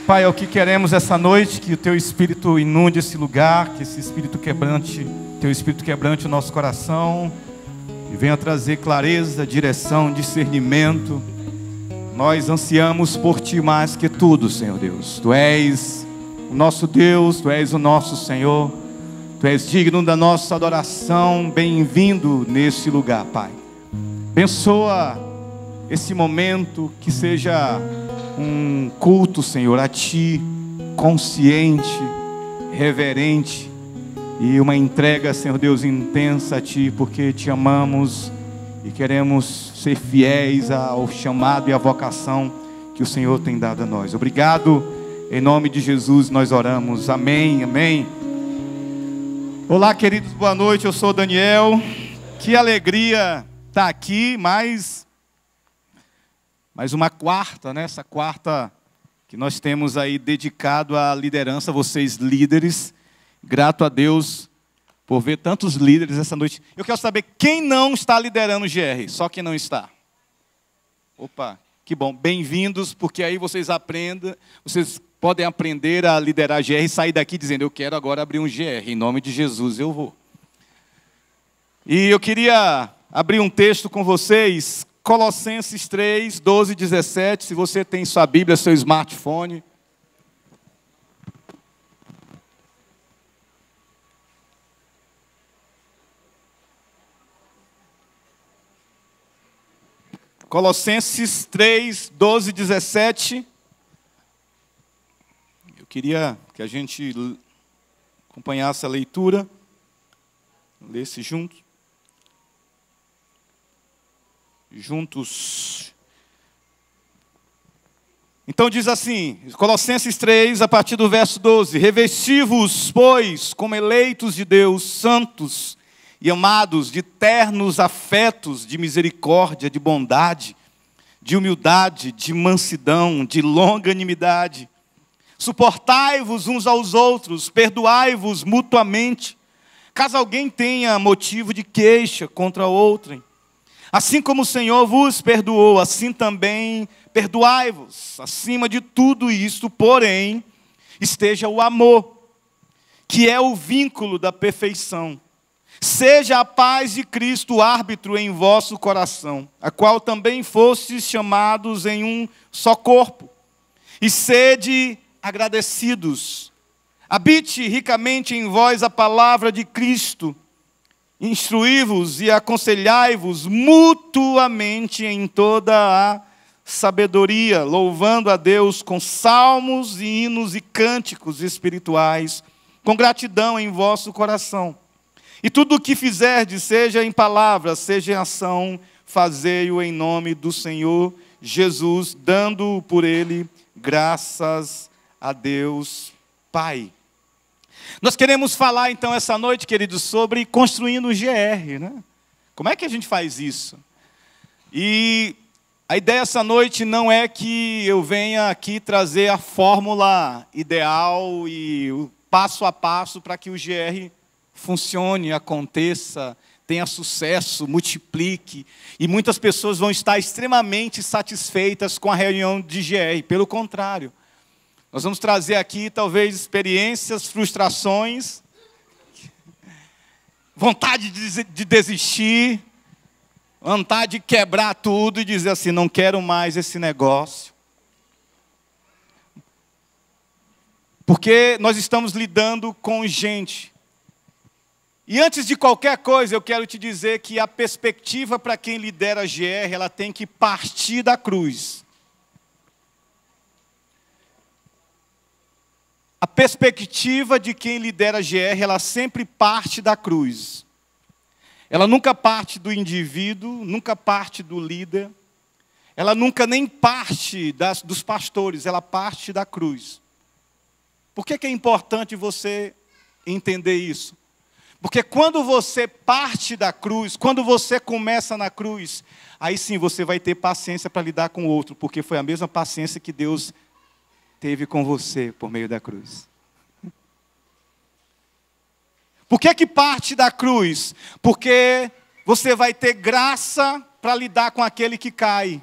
Pai, é o que queremos essa noite, que o Teu Espírito inunde esse lugar, que esse Espírito quebrante, Teu Espírito quebrante o nosso coração e venha trazer clareza, direção, discernimento. Nós ansiamos por Ti mais que tudo, Senhor Deus. Tu és o nosso Deus, Tu és o nosso Senhor, Tu és digno da nossa adoração. Bem-vindo nesse lugar, Pai. Abençoa esse momento, que seja um culto, Senhor, a Ti, consciente, reverente, e uma entrega, Senhor Deus, intensa a Ti, porque Te amamos e queremos ser fiéis ao chamado e à vocação que o Senhor tem dado a nós. Obrigado, em nome de Jesus nós oramos, amém, amém. Olá, queridos, boa noite, eu sou o Daniel. Que alegria estar aqui, mais uma quarta, né? Essa quarta que nós temos aí dedicado à liderança, vocês líderes. Grato a Deus por ver tantos líderes essa noite. Eu quero saber quem não está liderando o GR, só quem não está. Opa, que bom, bem-vindos, porque aí vocês podem aprender a liderar GR e sair daqui dizendo, eu quero agora abrir um GR, em nome de Jesus eu vou. E eu queria abrir um texto com vocês, Colossenses 3, 12 e 17, se você tem sua Bíblia, seu smartphone. Colossenses 3, 12 e 17. Eu queria que a gente acompanhasse a leitura, lesse juntos. Então diz assim, Colossenses 3, a partir do verso 12: revesti-vos, pois, como eleitos de Deus, santos e amados, de ternos afetos, de misericórdia, de bondade, de humildade, de mansidão, de longanimidade. Suportai-vos uns aos outros, perdoai-vos mutuamente, caso alguém tenha motivo de queixa contra outrem. Assim como o Senhor vos perdoou, assim também perdoai-vos. Acima de tudo isto, porém, esteja o amor, que é o vínculo da perfeição. Seja a paz de Cristo árbitro em vosso coração, a qual também fostes chamados em um só corpo. E sede agradecidos. Habite ricamente em vós a palavra de Cristo. Instruí-vos e aconselhai-vos mutuamente em toda a sabedoria, louvando a Deus com salmos, e hinos e cânticos espirituais, com gratidão em vosso coração. E tudo o que fizerdes, seja em palavra, seja em ação, fazei-o em nome do Senhor Jesus, dando por Ele graças a Deus Pai. Nós queremos falar então essa noite, queridos, sobre construindo o GR, né? Como é que a gente faz isso? E a ideia essa noite não é que eu venha aqui trazer a fórmula ideal e o passo a passo para que o GR funcione, aconteça, tenha sucesso, multiplique. E muitas pessoas vão estar extremamente satisfeitas com a reunião de GR. Pelo contrário, nós vamos trazer aqui, talvez, experiências, frustrações, vontade de desistir, vontade de quebrar tudo e dizer assim, não quero mais esse negócio. Porque nós estamos lidando com gente. E antes de qualquer coisa, eu quero te dizer que a perspectiva para quem lidera a GR, ela tem que partir da cruz. A perspectiva de quem lidera a GR, ela sempre parte da cruz. Ela nunca parte do indivíduo, nunca parte do líder. Ela nunca nem parte dos pastores, ela parte da cruz. Por que é importante você entender isso? Porque quando você parte da cruz, quando você começa na cruz, aí sim você vai ter paciência para lidar com o outro, porque foi a mesma paciência que Deus teve com você por meio da cruz. Por que parte da cruz? Porque você vai ter graça para lidar com aquele que cai.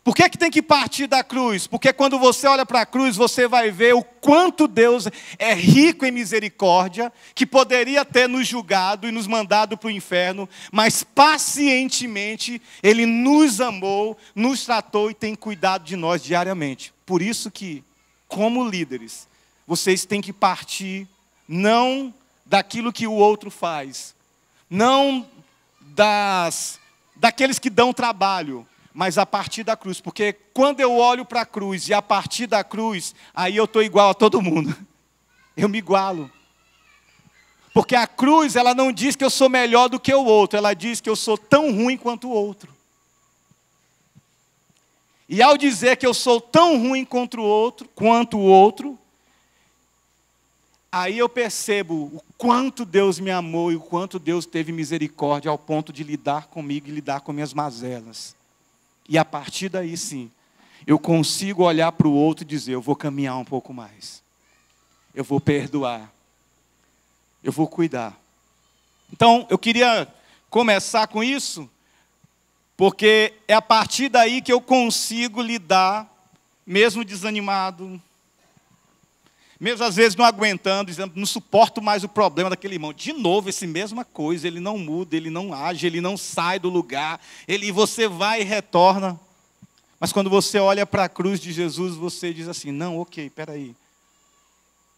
Por que tem que partir da cruz? Porque quando você olha para a cruz, você vai ver o quanto Deus é rico em misericórdia, que poderia ter nos julgado e nos mandado para o inferno, mas pacientemente Ele nos amou, nos tratou e tem cuidado de nós diariamente. Por isso que, como líderes, vocês têm que partir não daquilo que o outro faz, não daqueles que dão trabalho, mas a partir da cruz, porque quando eu olho para a cruz e a partir da cruz, aí eu estou igual a todo mundo, eu me igualo. Porque a cruz, ela não diz que eu sou melhor do que o outro, ela diz que eu sou tão ruim quanto o outro. E ao dizer que eu sou tão ruim quanto o outro, aí eu percebo o quanto Deus me amou e o quanto Deus teve misericórdia ao ponto de lidar comigo e lidar com minhas mazelas. E a partir daí, sim, eu consigo olhar para o outro e dizer, eu vou caminhar um pouco mais. Eu vou perdoar. Eu vou cuidar. Então, eu queria começar com isso, porque é a partir daí que eu consigo lidar, mesmo desanimado, mesmo às vezes não aguentando, dizendo, não suporto mais o problema daquele irmão. De novo, essa mesma coisa, ele não muda, ele não age, ele não sai do lugar, você vai e retorna. Mas quando você olha para a cruz de Jesus, você diz assim, não, ok, peraí.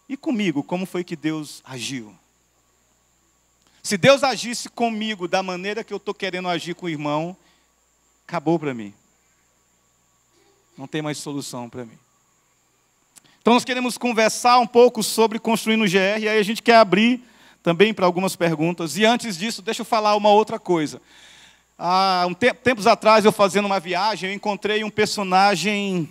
E comigo, como foi que Deus agiu? Se Deus agisse comigo da maneira que eu estou querendo agir com o irmão, acabou para mim. Não tem mais solução para mim. Então nós queremos conversar um pouco sobre Construindo GR, e aí a gente quer abrir também para algumas perguntas. E antes disso, deixa eu falar uma outra coisa. Há tempos atrás, eu fazendo uma viagem, eu encontrei um personagem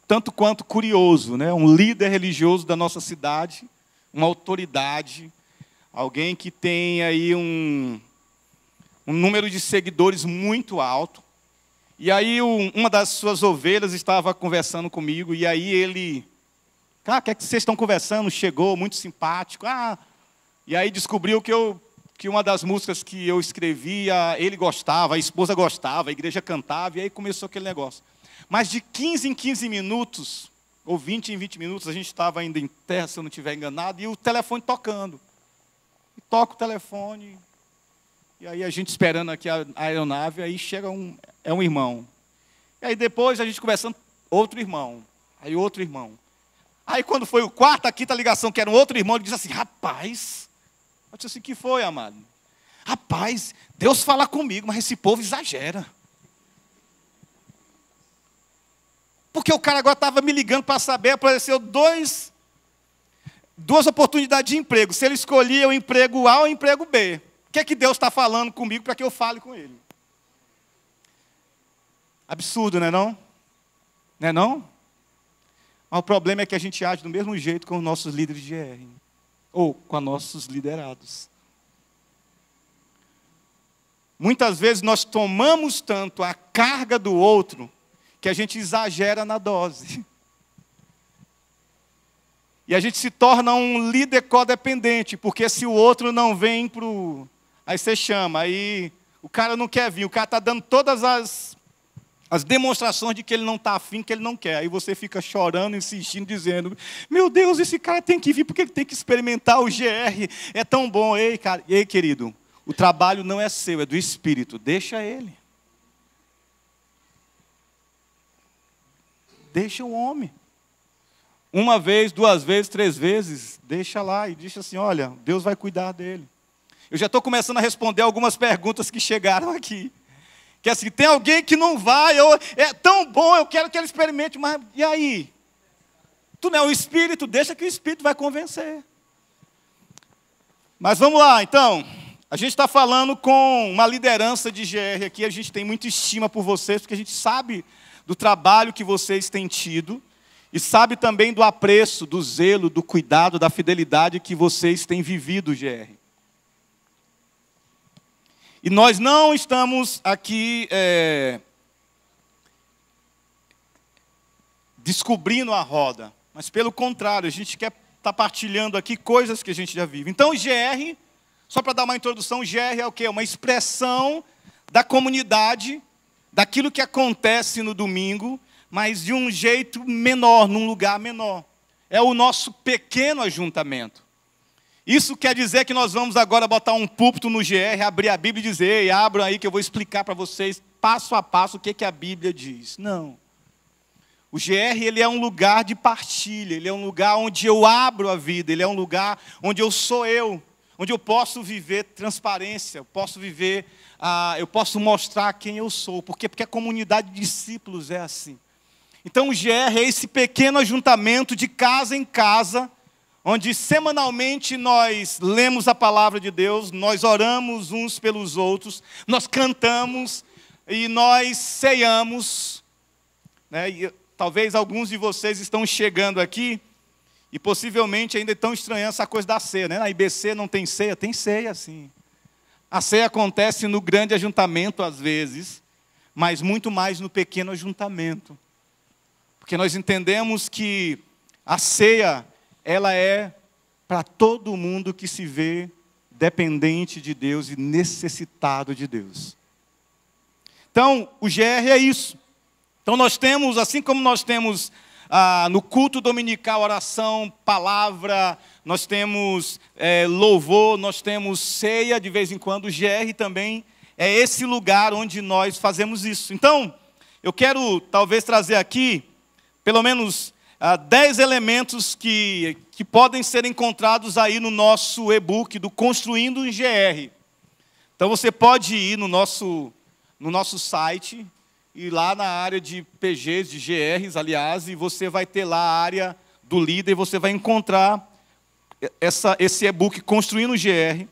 tanto quanto curioso, né? Um líder religioso da nossa cidade, uma autoridade, alguém que tem aí um número de seguidores muito alto. E aí uma das suas ovelhas estava conversando comigo, e aí ele... o que é que vocês estão conversando? Chegou, muito simpático. E aí descobriu que uma das músicas que eu escrevia, ele gostava, a esposa gostava, a igreja cantava, e aí começou aquele negócio. Mas de 15 em 15 minutos, ou 20 em 20 minutos, a gente estava ainda em terra, se eu não estiver enganado, e o telefone tocando. E toca o telefone, e aí a gente esperando aqui a aeronave, aí chega um irmão. E aí depois a gente conversando, outro irmão, aí outro irmão. Aí quando foi o quarto, a quinta ligação, que era um outro irmão, ele disse assim, rapaz, eu disse assim, que foi, amado? Rapaz, Deus fala comigo, mas esse povo exagera. Porque o cara agora estava me ligando para saber, apareceu duas oportunidades de emprego. Se ele escolhia o emprego A ou o emprego B. O que é que Deus está falando comigo para que eu fale com ele? Absurdo, não é não? Não é não? Mas o problema é que a gente age do mesmo jeito com os nossos líderes de GR. Ou com os nossos liderados. Muitas vezes nós tomamos tanto a carga do outro, que a gente exagera na dose. E a gente se torna um líder codependente, porque se o outro não vem para o... Aí você chama, aí o cara não quer vir, o cara está dando todas as demonstrações de que ele não está afim, que ele não quer. Aí você fica chorando, insistindo, dizendo, meu Deus, esse cara tem que vir, porque ele tem que experimentar o GR, é tão bom. Ei, cara, ei, querido, o trabalho não é seu, é do Espírito, deixa ele. Deixa o homem. Uma vez, 2 vezes, 3 vezes, deixa lá e diz assim, olha, Deus vai cuidar dele. Eu já estou começando a responder algumas perguntas que chegaram aqui. Que assim, tem alguém que não vai, é tão bom, eu quero que ele experimente, mas e aí? Tu não é o Espírito, deixa que o Espírito vai convencer. Mas vamos lá, então. A gente está falando com uma liderança de GR aqui, a gente tem muita estima por vocês, porque a gente sabe do trabalho que vocês têm tido, e sabe também do apreço, do zelo, do cuidado, da fidelidade que vocês têm vivido, GR. E nós não estamos aqui descobrindo a roda, mas pelo contrário, a gente quer estar partilhando aqui coisas que a gente já vive. Então, o GR, só para dar uma introdução, o GR é o quê? Uma expressão da comunidade, daquilo que acontece no domingo, mas de um jeito menor, num lugar menor. É o nosso pequeno ajuntamento. Isso quer dizer que nós vamos agora botar um púlpito no GR, abrir a Bíblia e dizer, ei, abram aí que eu vou explicar para vocês, passo a passo, o que a Bíblia diz. Não. O GR, ele é um lugar de partilha, ele é um lugar onde eu abro a vida, ele é um lugar onde eu sou eu, onde eu posso viver transparência, eu posso mostrar quem eu sou. Por quê? Porque a comunidade de discípulos é assim. Então o GR é esse pequeno ajuntamento de casa em casa, onde semanalmente nós lemos a palavra de Deus, nós oramos uns pelos outros, nós cantamos e nós ceiamos. Né? E talvez alguns de vocês estão chegando aqui e possivelmente ainda estão estranhando essa coisa da ceia. Né? Na IBC não tem ceia sim. A ceia acontece no grande ajuntamento às vezes, mas muito mais no pequeno ajuntamento. Porque nós entendemos que a ceia, ela é para todo mundo que se vê dependente de Deus e necessitado de Deus. Então, o GR é isso. Então, nós temos, assim como nós temos no culto dominical, oração, palavra, nós temos louvor, nós temos ceia de vez em quando, o GR também é esse lugar onde nós fazemos isso. Então, eu quero talvez trazer aqui, pelo menos 10 elementos que podem ser encontrados aí no nosso e-book do Construindo um GR. Então você pode ir no nosso site, e lá na área de PGs, de GRs, aliás, e você vai ter lá a área do líder, e você vai encontrar esse e-book Construindo um GR,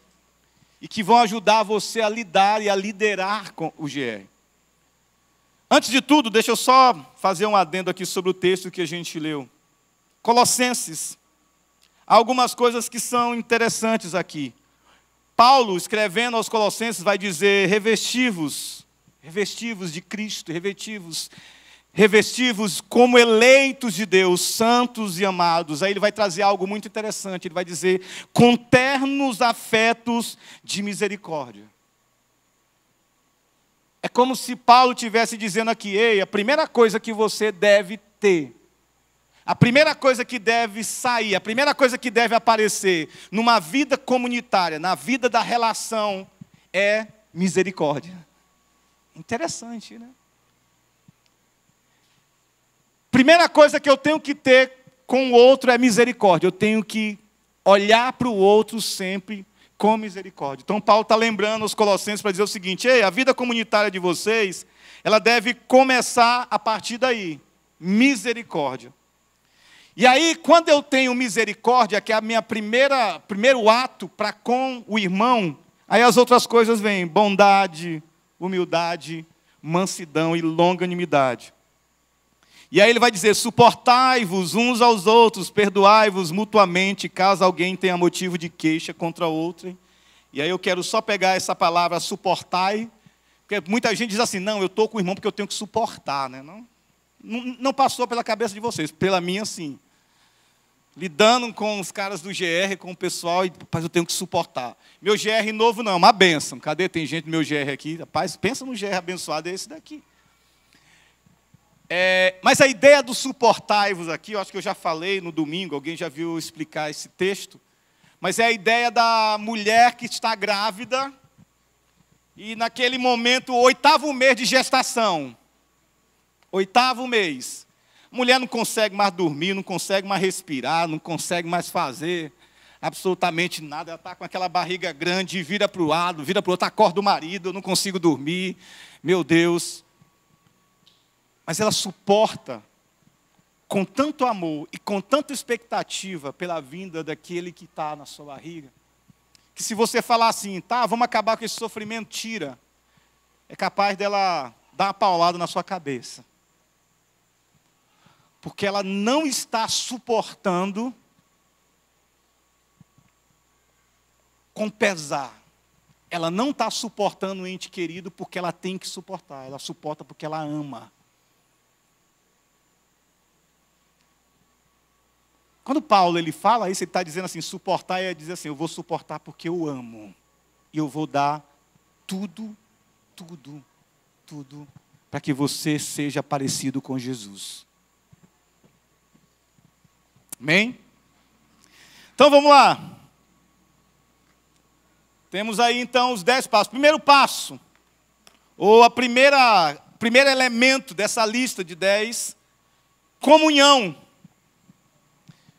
e que vão ajudar você a lidar e a liderar com o GR. Antes de tudo, deixa eu só fazer um adendo aqui sobre o texto que a gente leu. Colossenses. Há algumas coisas que são interessantes aqui. Paulo, escrevendo aos Colossenses, vai dizer, revestivos de Cristo, revestivos como eleitos de Deus, santos e amados. Aí ele vai trazer algo muito interessante, ele vai dizer, com ternos afetos de misericórdia. É como se Paulo estivesse dizendo aqui, ei, a primeira coisa que você deve ter, a primeira coisa que deve sair, a primeira coisa que deve aparecer numa vida comunitária, na vida da relação, é misericórdia. Interessante, né? Primeira coisa que eu tenho que ter com o outro é misericórdia. Eu tenho que olhar para o outro sempre com misericórdia. Então Paulo está lembrando aos Colossenses para dizer o seguinte, ei, a vida comunitária de vocês, ela deve começar a partir daí, misericórdia. E aí, quando eu tenho misericórdia, que é a minha primeiro ato para com o irmão, aí as outras coisas vêm, bondade, humildade, mansidão e longanimidade. E aí ele vai dizer, suportai-vos uns aos outros, perdoai-vos mutuamente, caso alguém tenha motivo de queixa contra outro. E aí eu quero só pegar essa palavra suportai, porque muita gente diz assim, não, eu estou com o irmão porque eu tenho que suportar. Né? Não passou pela cabeça de vocês, pela minha sim. Lidando com os caras do GR, com o pessoal, e rapaz, eu tenho que suportar. Meu GR novo não, é uma bênção. Cadê? Tem gente no meu GR aqui. Rapaz, pensa no GR abençoado, é esse daqui. Mas a ideia do suportai-vos aqui, eu acho que eu já falei no domingo, alguém já viu explicar esse texto, mas é a ideia da mulher que está grávida, e naquele momento, o 8º mês de gestação, 8º mês, a mulher não consegue mais dormir, não consegue mais respirar, não consegue mais fazer absolutamente nada, ela está com aquela barriga grande, vira para o lado, vira para o outro, acorda o marido, eu não consigo dormir, meu Deus. Mas ela suporta com tanto amor e com tanta expectativa pela vinda daquele que está na sua barriga, que se você falar assim, tá, vamos acabar com esse sofrimento, tira, é capaz dela dar uma paulada na sua cabeça. Porque ela não está suportando com pesar. Ela não está suportando o ente querido porque ela tem que suportar, ela suporta porque ela ama. Quando Paulo ele fala isso, ele está dizendo assim, suportar é dizer assim, eu vou suportar porque eu amo. E eu vou dar tudo tudo para que você seja parecido com Jesus. Amém? Então vamos lá. Temos aí então os 10 passos. Primeiro passo, ou primeiro elemento dessa lista de 10, comunhão.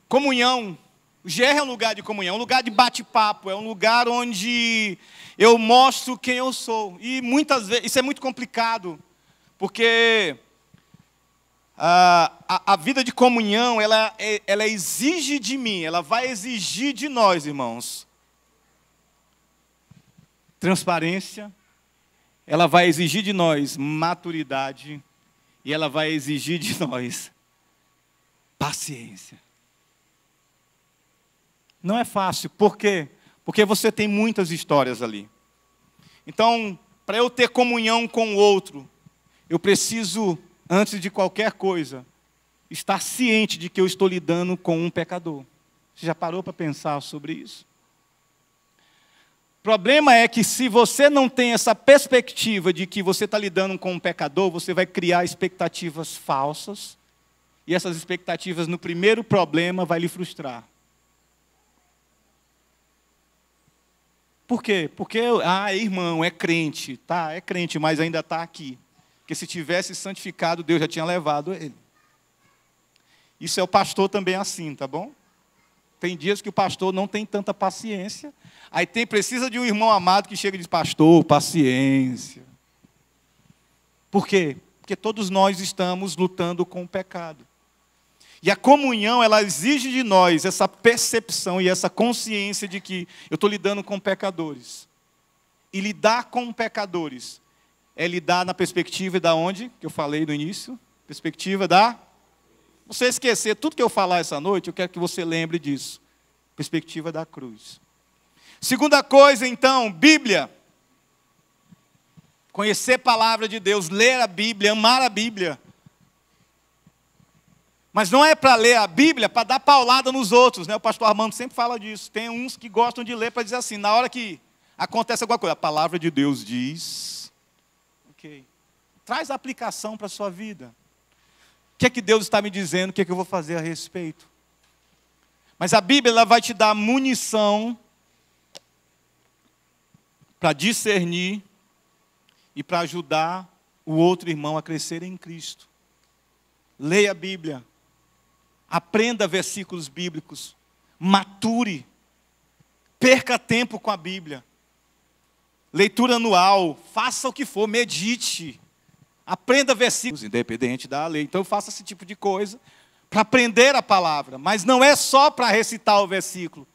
Comunhão. O GR é um lugar de comunhão, é um lugar de bate-papo, é um lugar onde eu mostro quem eu sou. E muitas vezes, isso é muito complicado, porque a vida de comunhão, ela exige de mim, ela vai exigir de nós, irmãos, transparência, ela vai exigir de nós maturidade, e ela vai exigir de nós paciência. Não é fácil, por quê? Porque você tem muitas histórias ali. Então, para eu ter comunhão com o outro, eu preciso, antes de qualquer coisa, estar ciente de que eu estou lidando com um pecador. Você já parou para pensar sobre isso? O problema é que se você não tem essa perspectiva de que você está lidando com um pecador, você vai criar expectativas falsas, e essas expectativas, no primeiro problema, vai lhe frustrar. Por quê? Porque, irmão, é crente. Tá, é crente, mas ainda está aqui. Porque se tivesse santificado, Deus já tinha levado ele. Isso é o pastor também assim, tá bom? Tem dias que o pastor não tem tanta paciência. Aí precisa de um irmão amado que chega e diz, pastor, paciência. Por quê? Porque todos nós estamos lutando com o pecado. E a comunhão, ela exige de nós essa percepção e essa consciência de que eu estou lidando com pecadores. E lidar com pecadores é lidar na perspectiva da onde? Que eu falei no início. Perspectiva da... Você esquecer tudo que eu falar essa noite, eu quero que você lembre disso. Perspectiva da cruz. Segunda coisa, então, Bíblia. Conhecer a palavra de Deus, ler a Bíblia, amar a Bíblia. Mas não é para ler a Bíblia para dar paulada nos outros, né? O pastor Armando sempre fala disso. Tem uns que gostam de ler para dizer assim, na hora que acontece alguma coisa, a palavra de Deus diz. Ok. Traz a aplicação para a sua vida. O que é que Deus está me dizendo? O que é que eu vou fazer a respeito? Mas a Bíblia ela vai te dar munição para discernir e para ajudar o outro irmão a crescer em Cristo. Leia a Bíblia. Aprenda versículos bíblicos. Mature. Perca tempo com a Bíblia. Leitura anual. Faça o que for, medite. Aprenda versículos, independente da lei. Então eu faço esse tipo de coisa para aprender a palavra. Mas não é só para recitar o versículo.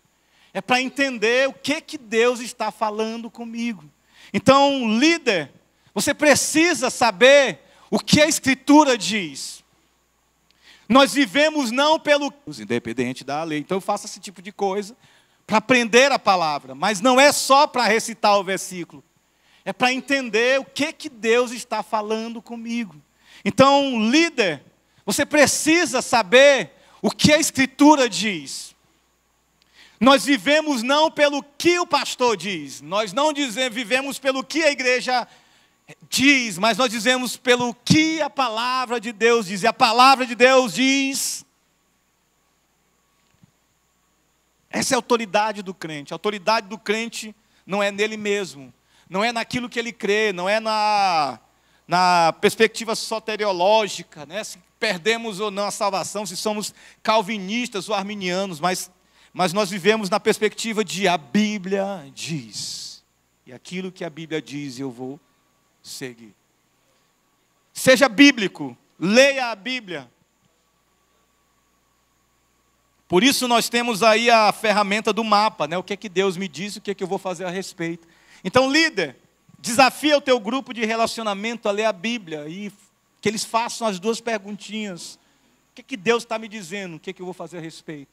É para entender o que Deus está falando comigo. Então, líder, você precisa saber o que a Escritura diz. Nós vivemos não pelo... independente da lei. Então eu faço esse tipo de coisa para aprender a palavra. Mas não é só para recitar o versículo. É para entender o que Deus está falando comigo. Então, líder, você precisa saber o que a Escritura diz. Nós vivemos não pelo que o pastor diz. Nós não vivemos pelo que a igreja diz, mas nós dizemos pelo que a palavra de Deus diz. E a palavra de Deus diz... Essa é a autoridade do crente. A autoridade do crente não é nele mesmo. Não é naquilo que ele crê, não é na perspectiva soteriológica, né? Se perdemos ou não a salvação, se somos calvinistas ou arminianos, mas nós vivemos na perspectiva de a Bíblia diz. E aquilo que a Bíblia diz eu vou seguir. Seja bíblico, leia a Bíblia. Por isso nós temos aí a ferramenta do mapa, né? O que é que Deus me diz, o que é que eu vou fazer a respeito. Então, líder, desafia o teu grupo de relacionamento a ler a Bíblia e que eles façam as duas perguntinhas. O que é que Deus está me dizendo, o que é que eu vou fazer a respeito.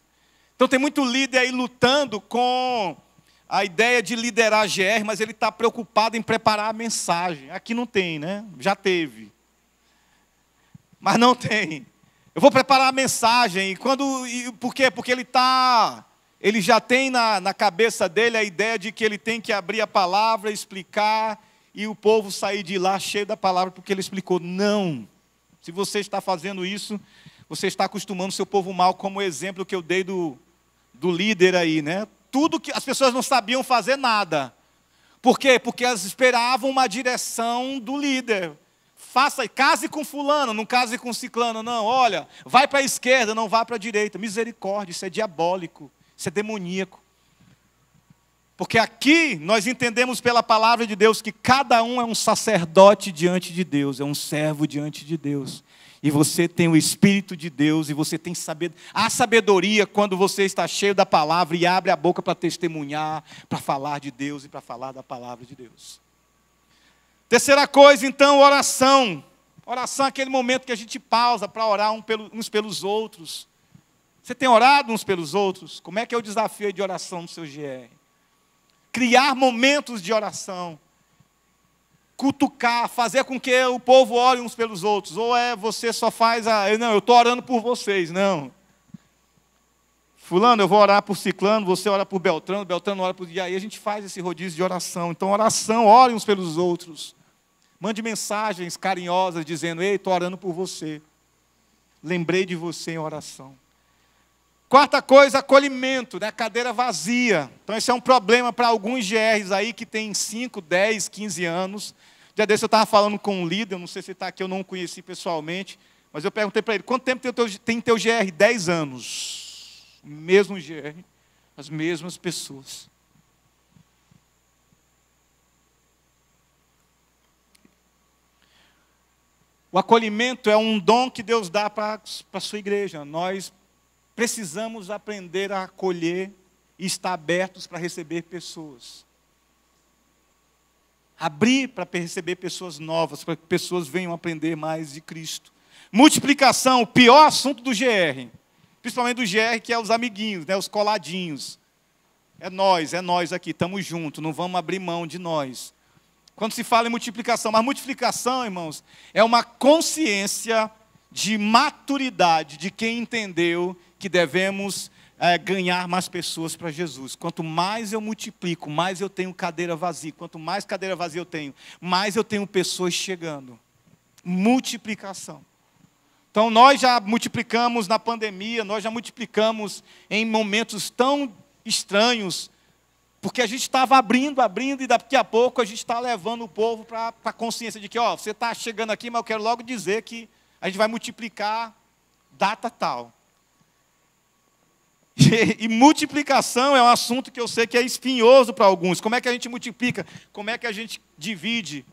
Então tem muito líder aí lutando com a ideia de liderar a GR, mas ele está preocupado em preparar a mensagem. Aqui não tem, né? Já teve. Mas não tem. Eu vou preparar a mensagem. Por quê? Porque ele já tem na cabeça dele a ideia de que ele tem que abrir a palavra, explicar e o povo sair de lá cheio da palavra, porque ele explicou, não. Se você está fazendo isso, você está acostumando o seu povo mal, como o exemplo que eu dei do líder aí, né? Tudo que as pessoas não sabiam fazer nada. Por quê? Porque elas esperavam uma direção do líder. Case com fulano, não case com ciclano, não. Olha, vai para a esquerda, não vá para a direita. Misericórdia, isso é diabólico, isso é demoníaco. Porque aqui nós entendemos pela palavra de Deus que cada um é um sacerdote diante de Deus, é um servo diante de Deus. E você tem o Espírito de Deus, e você tem a sabedoria quando você está cheio da palavra e abre a boca para testemunhar, para falar de Deus e para falar da palavra de Deus. Terceira coisa, então, oração. Oração é aquele momento que a gente pausa para orar uns pelos outros. Você tem orado uns pelos outros? Como é que é o desafio de oração no seu GR? Criar momentos de oração. Cutucar, fazer com que o povo ore uns pelos outros. Ou você só faz não, eu estou orando por vocês. Não. Fulano, eu vou orar por ciclano, você ora por Beltrano, Beltrano ora por... E aí a gente faz esse rodízio de oração. Então, oração, ore uns pelos outros. Mande mensagens carinhosas dizendo, ei, estou orando por você. Lembrei de você em oração. Quarta coisa, acolhimento, né? Cadeira vazia. Então, esse é um problema para alguns GRs aí que tem 5, 10, 15 anos. Dia desse eu estava falando com um líder, não sei se ele está aqui, eu não o conheci pessoalmente, mas eu perguntei para ele, quanto tempo tem teu GR? 10 anos. Mesmo GR, as mesmas pessoas. O acolhimento é um dom que Deus dá para a sua igreja. Nós precisamos aprender a acolher e estar abertos para receber pessoas. Abrir para receber pessoas novas, para que pessoas venham aprender mais de Cristo. Multiplicação, o pior assunto do GR. Principalmente do GR, que é os amiguinhos, né, os coladinhos. É nós aqui, estamos juntos, não vamos abrir mão de nós. Quando se fala em multiplicação, mas multiplicação, irmãos, é uma consciência de maturidade de quem entendeu que devemos ganhar mais pessoas para Jesus. Quanto mais eu multiplico, mais eu tenho cadeira vazia. Quanto mais cadeira vazia eu tenho, mais eu tenho pessoas chegando. Multiplicação. Então, nós já multiplicamos na pandemia, nós já multiplicamos em momentos tão estranhos, porque a gente estava abrindo, e daqui a pouco a gente está levando o povo para a consciência de que, você está chegando aqui, mas eu quero logo dizer que a gente vai multiplicar data tal. E multiplicação é um assunto que eu sei que é espinhoso para alguns. Como é que a gente multiplica? Como é que a gente divide?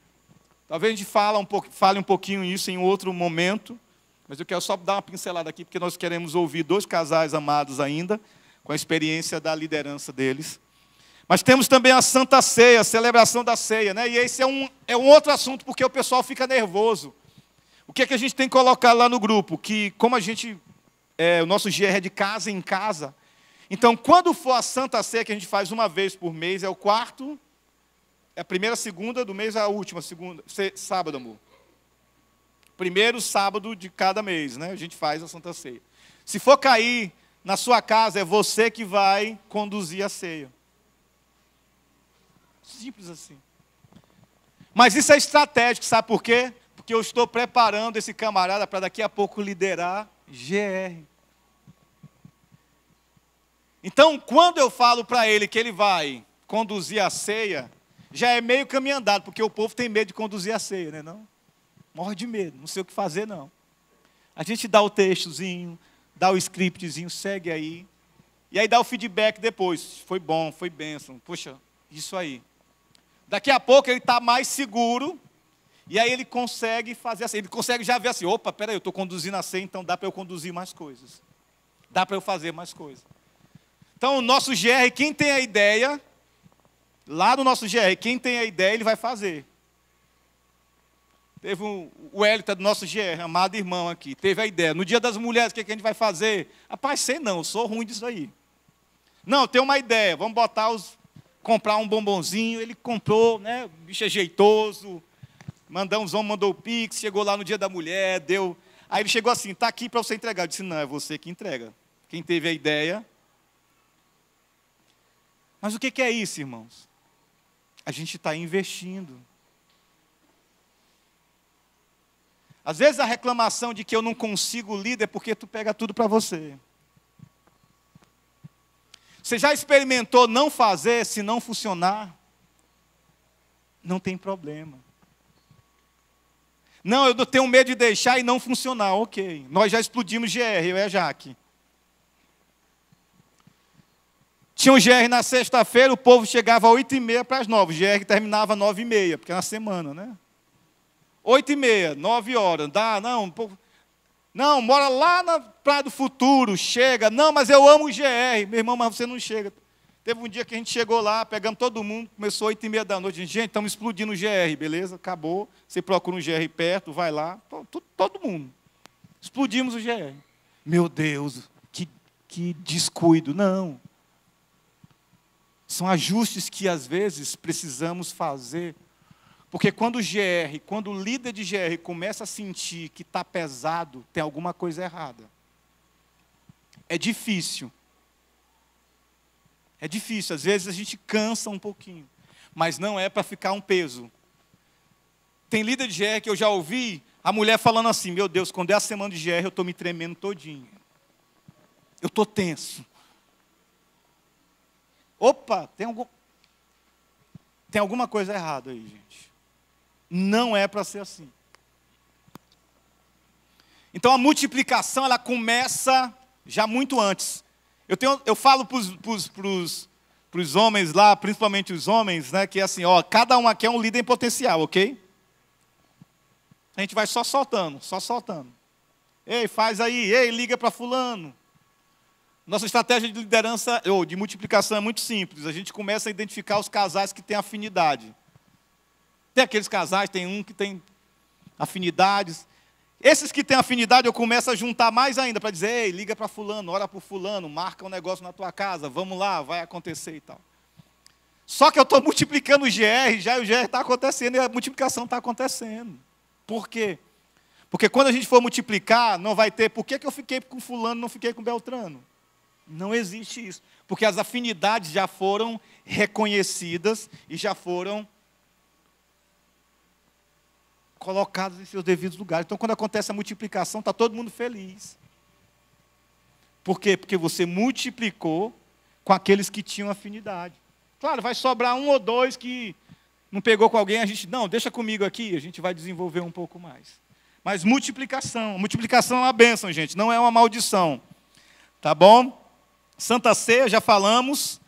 Talvez a gente fale um pouquinho isso em outro momento, mas eu quero só dar uma pincelada aqui, porque nós queremos ouvir 2 casais amados ainda, com a experiência da liderança deles. Mas temos também a Santa Ceia, a celebração da ceia, né? E esse é um outro assunto, porque o pessoal fica nervoso. O que é que a gente tem que colocar lá no grupo? Que como o nosso GR é de casa em casa, então quando for a Santa Ceia, que a gente faz uma vez por mês, é o quarto, é a primeira segunda do mês, é a última segunda, sábado, amor. Primeiro sábado de cada mês, né? A gente faz a Santa Ceia. Se for cair na sua casa, é você que vai conduzir a ceia. Simples assim. Mas isso é estratégico, sabe por quê? Porque eu estou preparando esse camarada para daqui a pouco liderar GR. Então, quando eu falo para ele que ele vai conduzir a ceia, já é meio caminho andado, porque o povo tem medo de conduzir a ceia, né? Não? Morre de medo, não sei o que fazer, não. A gente dá o textozinho, dá o scriptzinho, segue aí. E aí dá o feedback depois. Foi bom, foi bênção. Poxa, isso aí. Daqui a pouco ele está mais seguro, e aí ele consegue fazer assim, ele consegue já ver assim, opa, peraí, eu estou conduzindo a ceia, então dá para eu conduzir mais coisas. Dá para eu fazer mais coisas. Então, o nosso GR, quem tem a ideia, lá no nosso GR, quem tem a ideia, ele vai fazer. Teve o Hélio, do nosso GR, amado irmão aqui, teve a ideia. No Dia das Mulheres, o que a gente vai fazer? Rapaz, sei não, eu sou ruim disso aí. Não, tem uma ideia, vamos comprar um bombonzinho. Ele comprou, né? O bicho é jeitoso. Mandou o Pix, chegou lá no Dia da Mulher, deu. Aí ele chegou assim, está aqui para você entregar. Eu disse, não, é você que entrega. Quem teve a ideia. Mas o que é isso, irmãos? A gente está investindo. Às vezes a reclamação de que eu não consigo líder é porque tu pega tudo para você. Você já experimentou não fazer, se não funcionar? Não tem problema. Não, eu tenho medo de deixar e não funcionar. Ok, nós já explodimos GR, eu e a Jaque. Tinha um GR na sexta-feira, o povo chegava às 8h30 para as 9. O GR terminava às 9h30, porque é na semana, né? 8h30, 9 horas. Dá, não, povo... Não, mora lá na Praia do Futuro, chega. Não, mas eu amo o GR. Meu irmão, mas você não chega. Teve um dia que a gente chegou lá, pegamos todo mundo, começou 8h30 da noite. Gente, estamos explodindo o GR, beleza? Acabou. Você procura um GR perto, vai lá. Todo mundo. Explodimos o GR. Meu Deus, que descuido. Não. São ajustes que, às vezes, precisamos fazer. Porque quando o líder de GR começa a sentir que está pesado, tem alguma coisa errada. É difícil. É difícil, às vezes a gente cansa um pouquinho. Mas não é para ficar um peso. Tem líder de GR que eu já ouvi, a mulher falando assim, meu Deus, quando é a semana de GR eu estou me tremendo todinho. Eu estou tenso. Opa, tem alguma coisa errada aí, gente. Não é para ser assim. Então a multiplicação, ela começa já muito antes. Eu falo para os homens lá, principalmente os homens, né, que é assim, ó, cada um aqui é um líder em potencial, ok? A gente vai só soltando, só soltando. Ei, faz aí, ei, liga para fulano. Nossa estratégia de liderança, ou de multiplicação é muito simples. A gente começa a identificar os casais que têm afinidade. Tem aqueles casais, tem um que tem afinidades. Esses que têm afinidade, eu começo a juntar mais ainda, para dizer, ei, liga para fulano, ora para fulano, marca um negócio na tua casa, vamos lá, vai acontecer e tal. Só que eu estou multiplicando o GR, já o GR está acontecendo e a multiplicação está acontecendo. Por quê? Porque quando a gente for multiplicar, não vai ter, por que eu fiquei com fulano e não fiquei com Beltrano? Não existe isso. Porque as afinidades já foram reconhecidas e já foram colocadas em seus devidos lugares. Então, quando acontece a multiplicação, está todo mundo feliz. Por quê? Porque você multiplicou com aqueles que tinham afinidade. Claro, vai sobrar um ou dois que não pegou com alguém, a gente, não, deixa comigo aqui, a gente vai desenvolver um pouco mais. Mas multiplicação é uma bênção, gente, não é uma maldição. Tá bom? Santa Ceia, já falamos,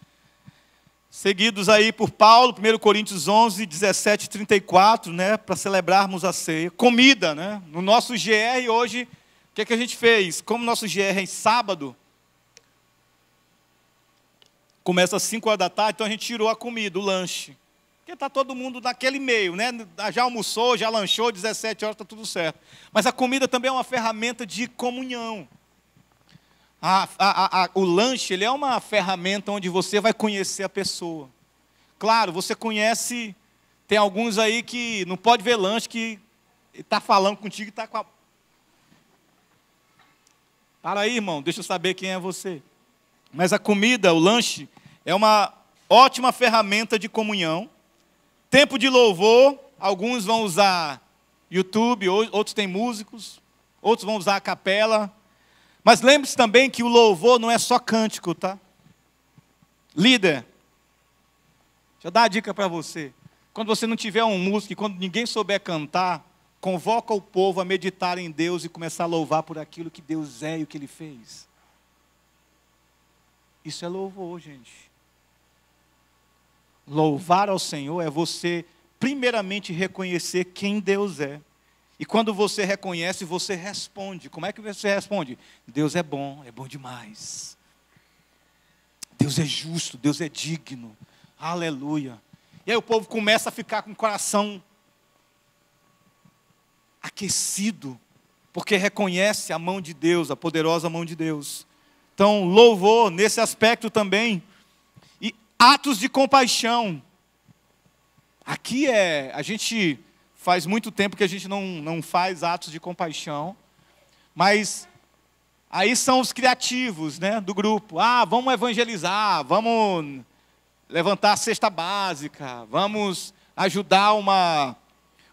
seguidos aí por Paulo, 1 Coríntios 11, 17 e 34, né, para celebrarmos a ceia. Comida, né? No nosso GR hoje, o que a gente fez? Como nosso GR é em sábado, começa às 5 horas da tarde, então a gente tirou a comida, o lanche. Porque está todo mundo naquele meio, né? Já almoçou, já lanchou, 17 horas, está tudo certo. Mas a comida também é uma ferramenta de comunhão. O lanche, ele é uma ferramenta onde você vai conhecer a pessoa. Claro, você conhece, tem alguns aí que não pode ver lanche, que está falando contigo e está com a... Para aí, irmão, deixa eu saber quem é você. Mas a comida, o lanche, é uma ótima ferramenta de comunhão. Tempo de louvor, alguns vão usar YouTube, outros têm músicos, outros vão usar a capela. Mas lembre-se também que o louvor não é só cântico, tá? Líder, deixa eu dar uma dica para você. Quando você não tiver um músico e quando ninguém souber cantar, convoca o povo a meditar em Deus e começar a louvar por aquilo que Deus é e o que Ele fez. Isso é louvor, gente. Louvar ao Senhor é você, primeiramente, reconhecer quem Deus é. E quando você reconhece, você responde. Como é que você responde? Deus é bom demais. Deus é justo, Deus é digno. Aleluia. E aí o povo começa a ficar com o coração aquecido, porque reconhece a mão de Deus, a poderosa mão de Deus. Então, louvor nesse aspecto também. E atos de compaixão. Aqui a gente... Faz muito tempo que a gente não faz atos de compaixão, mas aí são os criativos, né, do grupo. Vamos evangelizar, vamos levantar a cesta básica, vamos ajudar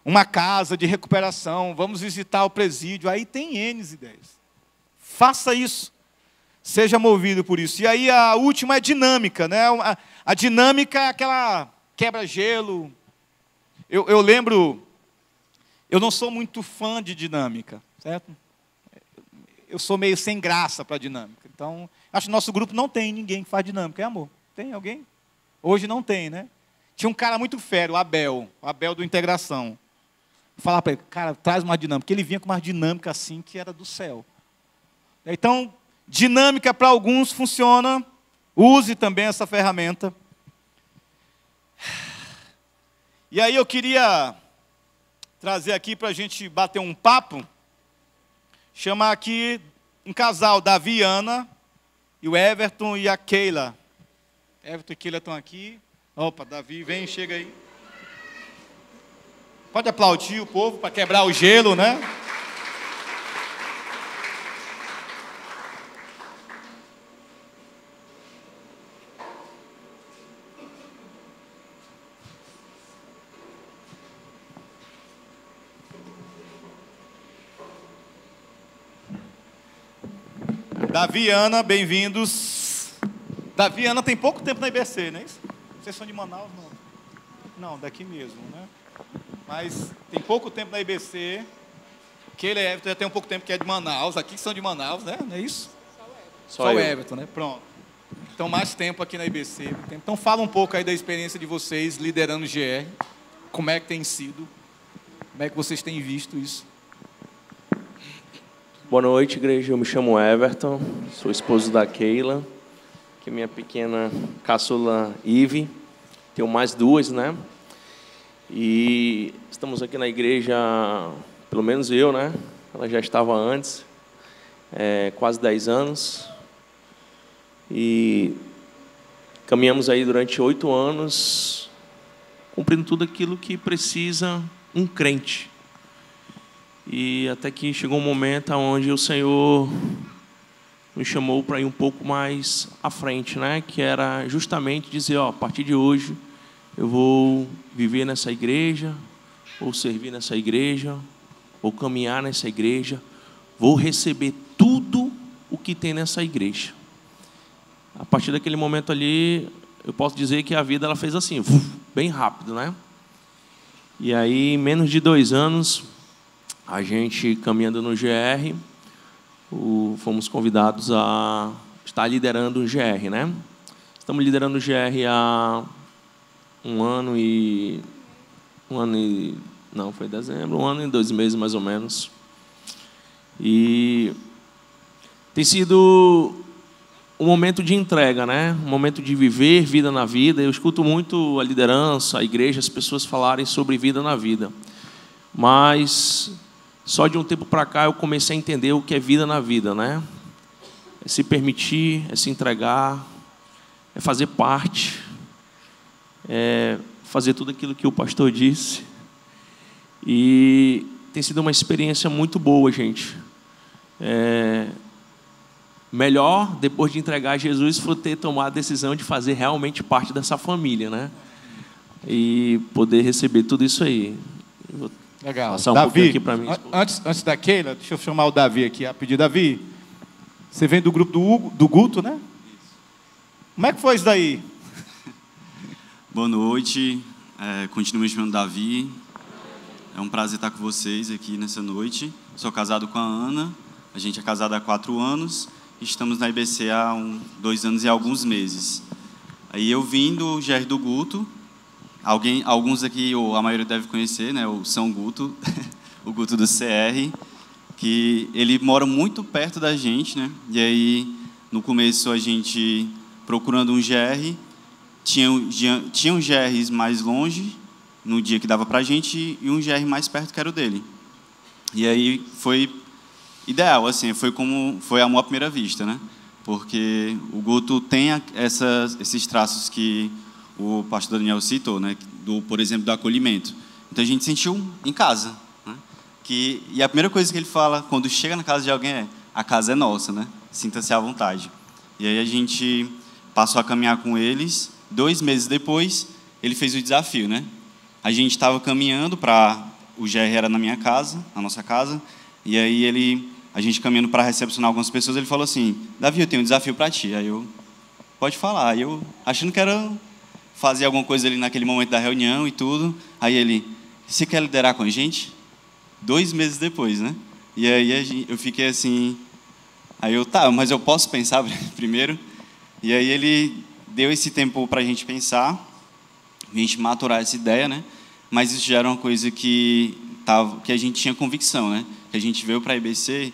uma casa de recuperação, vamos visitar o presídio. Aí tem N ideias. Faça isso. Seja movido por isso. E aí a última é dinâmica, né? A dinâmica é aquela quebra-gelo. Eu lembro, eu não sou muito fã de dinâmica, certo? Eu sou meio sem graça para dinâmica. Então, acho que nosso grupo não tem ninguém que faz dinâmica. É, amor? Tem alguém? Hoje não tem, né? Tinha um cara muito fero, o Abel do Integração. Eu falava para ele, cara, traz uma dinâmica. Ele vinha com uma dinâmica assim que era do céu. Então, dinâmica para alguns funciona. Use também essa ferramenta. E aí eu queria trazer aqui para a gente bater um papo. Chamar aqui um casal, Davi e Ana, e o Everton e a Keila. Everton e Keila estão aqui. Opa, Davi, vem, chega aí. Pode aplaudir o povo para quebrar o gelo, né? Davi e Ana, bem-vindos. Davi e Ana tem pouco tempo na IBC, não é isso? Vocês são de Manaus? Não, daqui mesmo, né? Mas tem pouco tempo na IBC. Keila e Everton já tem um pouco tempo que é de Manaus. Aqui são de Manaus, né? Não é isso? Só o Everton, né? Pronto. Então, mais tempo aqui na IBC. Então, fala um pouco aí da experiência de vocês liderando o GR. Como é que tem sido? Como é que vocês têm visto isso? Boa noite, igreja. Eu me chamo Everton, sou esposo da Keila, que é minha pequena caçula Ive. Tenho mais duas, né? E estamos aqui na igreja, pelo menos eu, né? Ela já estava antes, quase 10 anos. E caminhamos aí durante 8 anos, cumprindo tudo aquilo que precisa um crente. E até que chegou um momento onde o Senhor nos chamou para ir um pouco mais à frente, né? Que era justamente dizer, ó, a partir de hoje eu vou viver nessa igreja, vou servir nessa igreja, vou caminhar nessa igreja, vou receber tudo o que tem nessa igreja. A partir daquele momento ali, eu posso dizer que a vida ela fez assim, bem rápido, né? E aí, em menos de 2 anos, a gente caminhando no GR, fomos convidados a estar liderando o GR, né? Estamos liderando o GR há um ano e... Não, foi dezembro, 1 ano e 2 meses mais ou menos. E tem sido um momento de entrega, né? Um momento de viver vida na vida. Eu escuto muito a liderança, a igreja, as pessoas falarem sobre vida na vida. Mas só de um tempo para cá eu comecei a entender o que é vida na vida, né? É se permitir, é se entregar, é fazer parte, é fazer tudo aquilo que o pastor disse. E tem sido uma experiência muito boa, gente. Melhor, depois de entregar a Jesus, foi ter tomado a decisão de fazer realmente parte dessa família, né? E poder receber tudo isso aí. Legal. Passar Davi, aqui para mim. Antes da Keila, deixa eu chamar o Davi aqui, rapidinho. Davi, você vem do grupo do Guto, né? Como é que foi isso daí? Boa noite, continuo me chamando Davi. É um prazer estar com vocês aqui nessa noite. Sou casado com a Ana, a gente é casado há 4 anos. Estamos na IBC há 2 anos e alguns meses. Aí eu vim do GR do Guto. Alguns aqui, ou a maioria deve conhecer, né, o São Guto, o Guto do CR, que ele mora muito perto da gente, né? E aí, no começo, a gente procurando um GR, tinham GRs mais longe, no dia que dava para a gente, e um GR mais perto, que era o dele. E aí foi ideal, assim, foi amor à primeira vista, né? Porque o Guto tem esses traços que o pastor Daniel citou, né? Por exemplo, do acolhimento. Então a gente sentiu em casa, né? E a primeira coisa que ele fala quando chega na casa de alguém é: a casa é nossa, né? Sinta-se à vontade. E aí a gente passou a caminhar com eles. 2 meses depois, ele fez o desafio, né? A gente estava caminhando para o GR era na minha casa, na nossa casa, e aí a gente caminhando para recepcionar algumas pessoas, ele falou assim: Davi, eu tenho um desafio para ti. Aí eu, pode falar. Aí eu, achando que era fazer alguma coisa ali naquele momento da reunião e tudo, aí ele: você quer liderar com a gente? 2 meses depois, né? E aí eu fiquei assim, aí eu, tá, mas eu posso pensar primeiro? E aí ele deu esse tempo para a gente pensar, a gente maturar essa ideia, né? Mas isso já era uma coisa que a gente tinha convicção, né? Que a gente veio para a IBC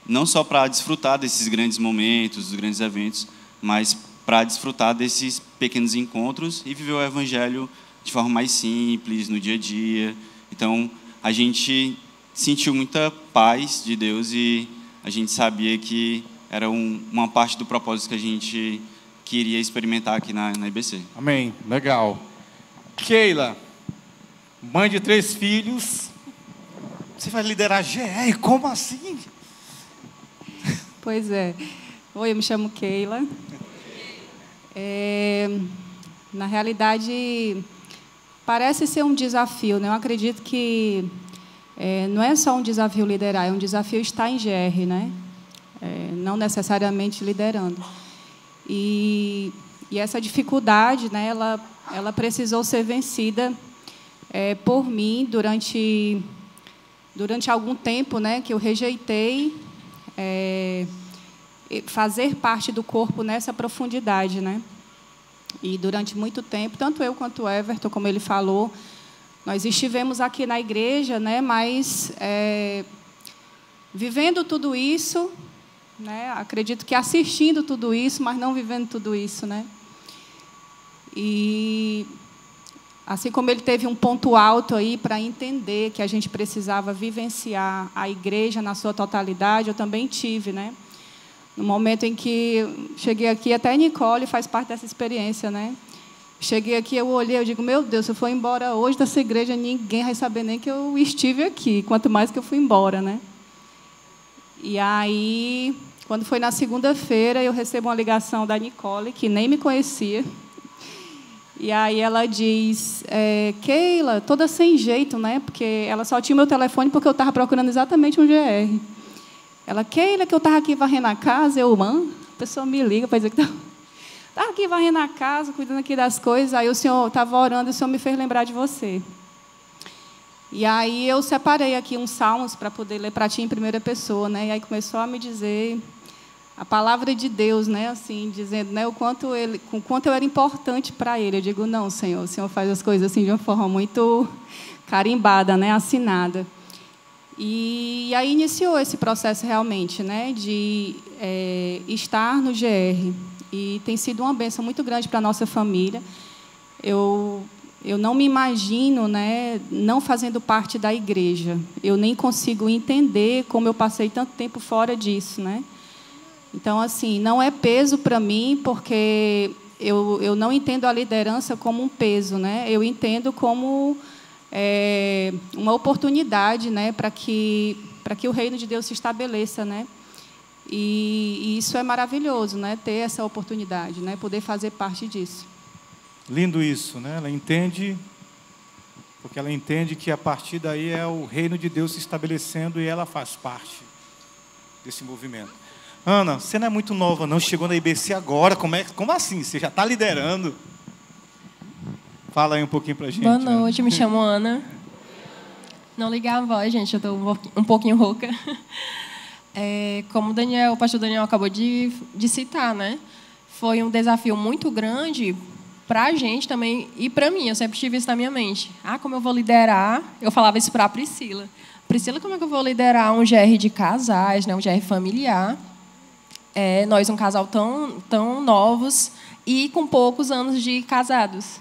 não só para desfrutar desses grandes momentos, dos grandes eventos, mas para desfrutar desses pequenos encontros e viver o Evangelho de forma mais simples, no dia a dia. Então, a gente sentiu muita paz de Deus e a gente sabia que era uma parte do propósito que a gente queria experimentar aqui na IBC. Amém. Legal. Keila, mãe de 3 filhos, você vai liderar GR? Como assim? Pois é. Oi, eu me chamo Keila. Na realidade, parece ser um desafio, né? Eu acredito que não é só um desafio liderar, é um desafio estar em GR, né? Não necessariamente liderando. E essa dificuldade, né, ela precisou ser vencida por mim durante algum tempo, né, que eu rejeitei fazer parte do corpo nessa profundidade, né? E durante muito tempo, tanto eu quanto o Everton, como ele falou, nós estivemos aqui na igreja, né, mas vivendo tudo isso, né, acredito que assistindo tudo isso, mas não vivendo tudo isso, né? E assim como ele teve um ponto alto aí para entender que a gente precisava vivenciar a igreja na sua totalidade, eu também tive, né? No momento em que cheguei aqui, até a Nicole faz parte dessa experiência, né? Cheguei aqui, eu olhei, eu digo, meu Deus, se eu for embora hoje dessa igreja, ninguém vai saber nem que eu estive aqui, quanto mais que eu fui embora, né? E aí, quando foi na segunda-feira, eu recebo uma ligação da Nicole, que nem me conhecia. E aí ela diz, Keila, toda sem jeito, né? Porque ela só tinha o meu telefone porque eu estava procurando exatamente um GR. Ela, Keila, que eu estava aqui varrendo a casa, a pessoa me liga para dizer que estava aqui varrendo a casa, cuidando aqui das coisas, aí o senhor estava orando e o senhor me fez lembrar de você. E aí eu separei aqui uns salmos para poder ler para ti em primeira pessoa, né? E aí começou a me dizer a palavra de Deus, né? Assim, dizendo, né, o quanto eu era importante para ele. Eu digo, não, Senhor, o Senhor faz as coisas assim de uma forma muito carimbada, né? Assinada. E aí iniciou esse processo realmente, né, de estar no GR. E tem sido uma bênção muito grande para a nossa família. Eu não me imagino, né, não fazendo parte da igreja. Eu nem consigo entender como eu passei tanto tempo fora disso, né? Então, assim, não é peso para mim, porque eu não entendo a liderança como um peso, né? Eu entendo como uma oportunidade, né, para que o reino de Deus se estabeleça, né? E isso é maravilhoso, né, ter essa oportunidade, né, poder fazer parte disso. Lindo isso, né? Ela entende, porque ela entende que a partir daí é o reino de Deus se estabelecendo e ela faz parte desse movimento. Ana, você não é muito nova, não? Chegou na IBC agora, como assim? Você já está liderando? Fala aí um pouquinho para a gente. Boa noite, me chamo Ana. Não ligar a voz, gente, eu estou um pouquinho rouca. Como o pastor Daniel acabou de citar, né? Foi um desafio muito grande para a gente também e para mim. Eu sempre tive isso na minha mente. Como eu vou liderar? Eu falava isso para a Priscila. Priscila, como é que eu vou liderar um GR de casais, né? Um GR familiar? Nós, um casal tão novos e com poucos anos de casados.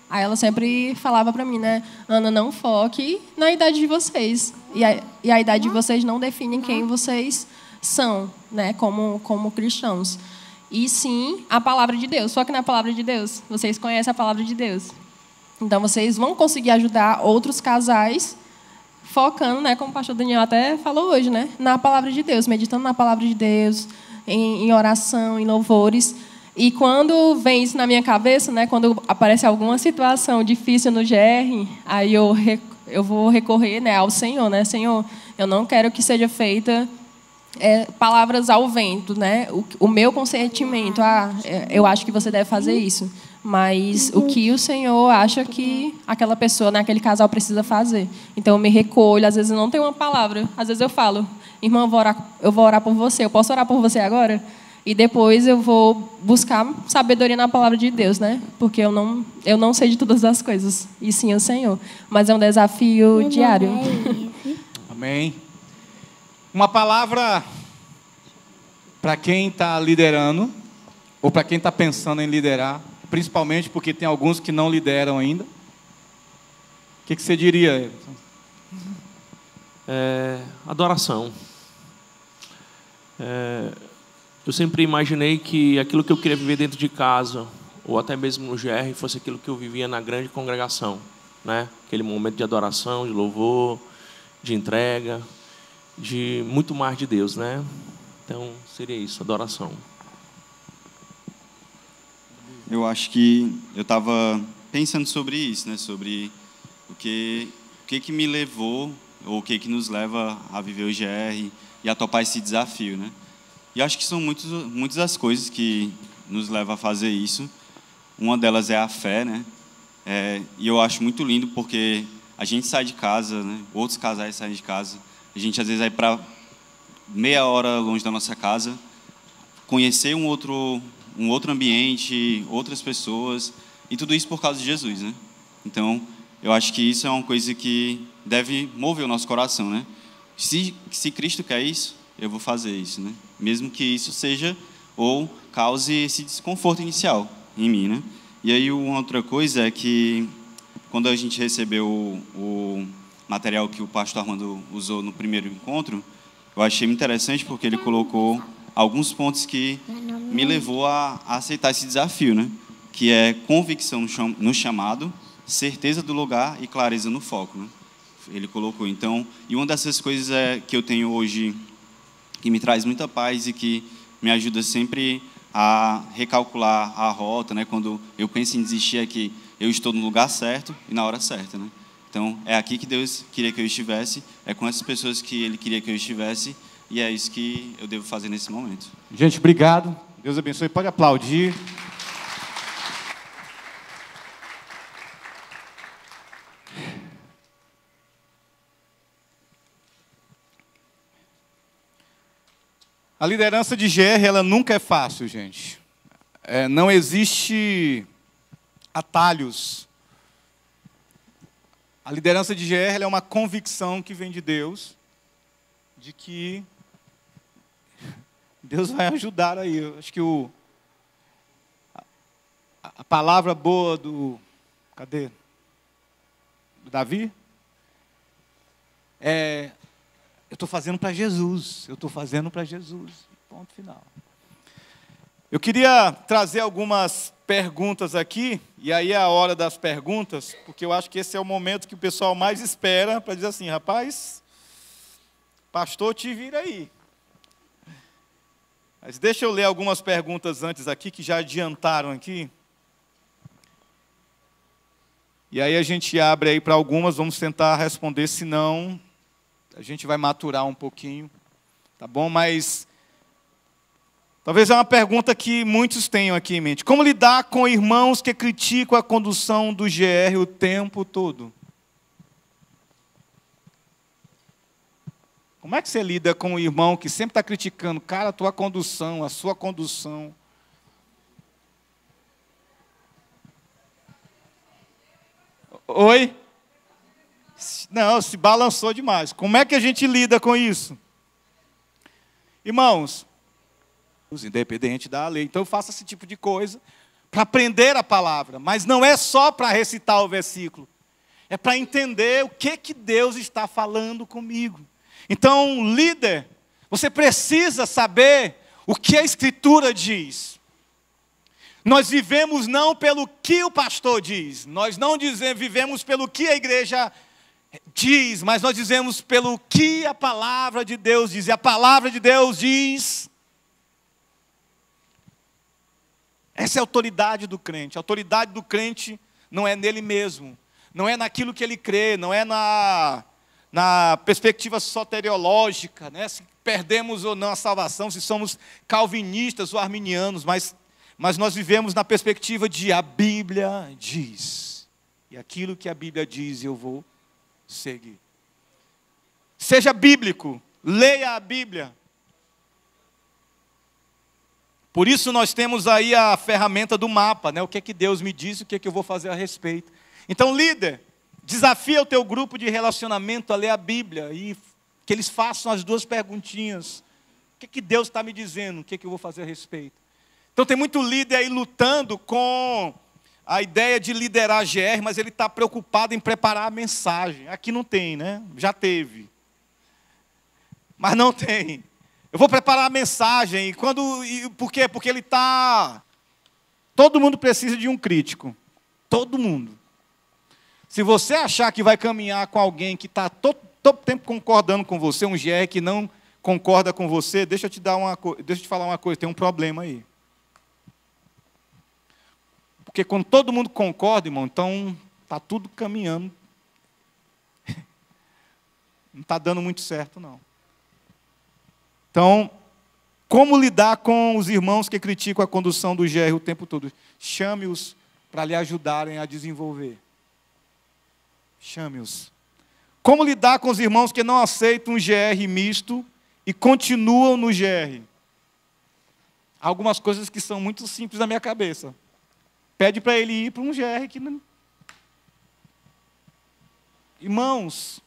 Aí ela sempre falava para mim, né? Ana, não foque na idade de vocês. E a idade de vocês não define quem vocês são, né? Como cristãos. E sim, a palavra de Deus. Foque na palavra de Deus. Vocês conhecem a palavra de Deus. Então, vocês vão conseguir ajudar outros casais focando, né? Como o pastor Daniel até falou hoje, né? Na palavra de Deus, meditando na palavra de Deus, em oração, em louvores. E quando vem isso na minha cabeça, né, quando aparece alguma situação difícil no GR, aí eu eu vou recorrer, né, ao Senhor, né? Senhor, eu não quero que seja feita palavras ao vento, né? O meu consentimento, eu acho que você deve fazer isso, mas o que o Senhor acha que aquela pessoa, né, aquele casal precisa fazer. Então eu me recolho, às vezes eu não tenho uma palavra, às vezes eu falo, irmã, eu vou orar por você, eu posso orar por você agora? E depois eu vou buscar sabedoria na palavra de Deus, né? Porque eu não sei de todas as coisas, e sim o Senhor. Mas é um desafio diário. Amém. Uma palavra para quem está liderando, ou para quem está pensando em liderar, principalmente porque tem alguns que não lideram ainda. O que você diria, Everton? Adoração. Eu sempre imaginei que aquilo que eu queria viver dentro de casa, ou até mesmo no GR, fosse aquilo que eu vivia na grande congregação, né? Aquele momento de adoração, de louvor, de entrega, de muito mais de Deus, né? Então, seria isso, adoração. Eu acho que eu estava pensando sobre isso, né? Sobre o que me levou, ou o que nos leva a viver o GR e a topar esse desafio, né? E acho que são muitas das coisas que nos levam a fazer isso. Uma delas é a fé, né? E eu acho muito lindo porque a gente sai de casa, né? Outros casais saem de casa. A gente às vezes vai para meia hora longe da nossa casa, conhecer um outro ambiente, outras pessoas, e tudo isso por causa de Jesus, né? Então, eu acho que isso é uma coisa que deve mover o nosso coração, né? Se Cristo quer isso, eu vou fazer isso, né? Mesmo que isso seja ou cause esse desconforto inicial em mim, né? E aí uma outra coisa é que quando a gente recebeu o material que o pastor Armando usou no primeiro encontro, eu achei muito interessante porque ele colocou alguns pontos que me levou a aceitar esse desafio, né? Que é convicção no chamado, certeza do lugar e clareza no foco, né? Ele colocou. Então, e uma dessas coisas que eu tenho hoje que me traz muita paz e que me ajuda sempre a recalcular a rota, né? Quando eu penso em desistir, é que eu estou no lugar certo e na hora certa, né? Então, é aqui que Deus queria que eu estivesse, é com essas pessoas que Ele queria que eu estivesse, e é isso que eu devo fazer nesse momento. Gente, obrigado. Deus abençoe. Pode aplaudir. A liderança de GR, ela nunca é fácil, gente. Não existe atalhos. A liderança de GR ela é uma convicção que vem de Deus, de que Deus vai ajudar aí. Eu acho que a palavra boa do Davi? Eu estou fazendo para Jesus. Eu estou fazendo para Jesus. Ponto final. Eu queria trazer algumas perguntas aqui, e aí é a hora das perguntas, porque eu acho que esse é o momento que o pessoal mais espera para dizer assim, rapaz, pastor, te vira aí. Mas deixa eu ler algumas perguntas antes aqui, que já adiantaram aqui. E aí a gente abre aí para algumas, vamos tentar responder, senão a gente vai maturar um pouquinho, tá bom? Mas talvez é uma pergunta que muitos tenham aqui em mente. Como lidar com irmãos que criticam a condução do GR o tempo todo? Como é que você lida com um irmão que sempre está criticando, cara, a tua condução, a sua condução? Oi? Não, se balançou demais. Como é que a gente lida com isso? Irmãos, independente da lei. Então eu faço esse tipo de coisa para aprender a palavra. Mas não é só para recitar o versículo. É para entender o que Deus está falando comigo. Então, líder, você precisa saber o que a Escritura diz. Nós vivemos não pelo que o pastor diz. Nós não vivemos pelo que a igreja diz, mas nós dizemos pelo que a palavra de Deus diz. E a palavra de Deus diz. Essa é a autoridade do crente. A autoridade do crente não é nele mesmo, não é naquilo que ele crê, não é na perspectiva soteriológica, né? Se perdemos ou não a salvação, se somos calvinistas ou arminianos, mas nós vivemos na perspectiva de a Bíblia diz. E aquilo que a Bíblia diz, eu vou seguir. Seja bíblico, leia a Bíblia. Por isso nós temos aí a ferramenta do mapa, né? O que é que Deus me disse, o que é que eu vou fazer a respeito. Então, líder, desafia o teu grupo de relacionamento a ler a Bíblia e que eles façam as duas perguntinhas. O que é que Deus está me dizendo, o que é que eu vou fazer a respeito. Então tem muito líder aí lutando com a ideia de liderar a GR, mas ele está preocupado em preparar a mensagem. Aqui não tem, né? Já teve. Mas não tem. Eu vou preparar a mensagem. Por quê? Porque ele está... Todo mundo precisa de um crítico. Todo mundo. Se você achar que vai caminhar com alguém que está todo tempo concordando com você, um GR que não concorda com você, deixa eu te falar uma coisa, tem um problema aí. Porque quando todo mundo concorda, irmão, então está tudo caminhando. Não está dando muito certo, não. Então, como lidar com os irmãos que criticam a condução do GR o tempo todo? Chame-os para lhe ajudarem a desenvolver. Chame-os. Como lidar com os irmãos que não aceitam um GR misto e continuam no GR? Há algumas coisas que são muito simples na minha cabeça. Pede para ele ir para um GR que não... Irmãos,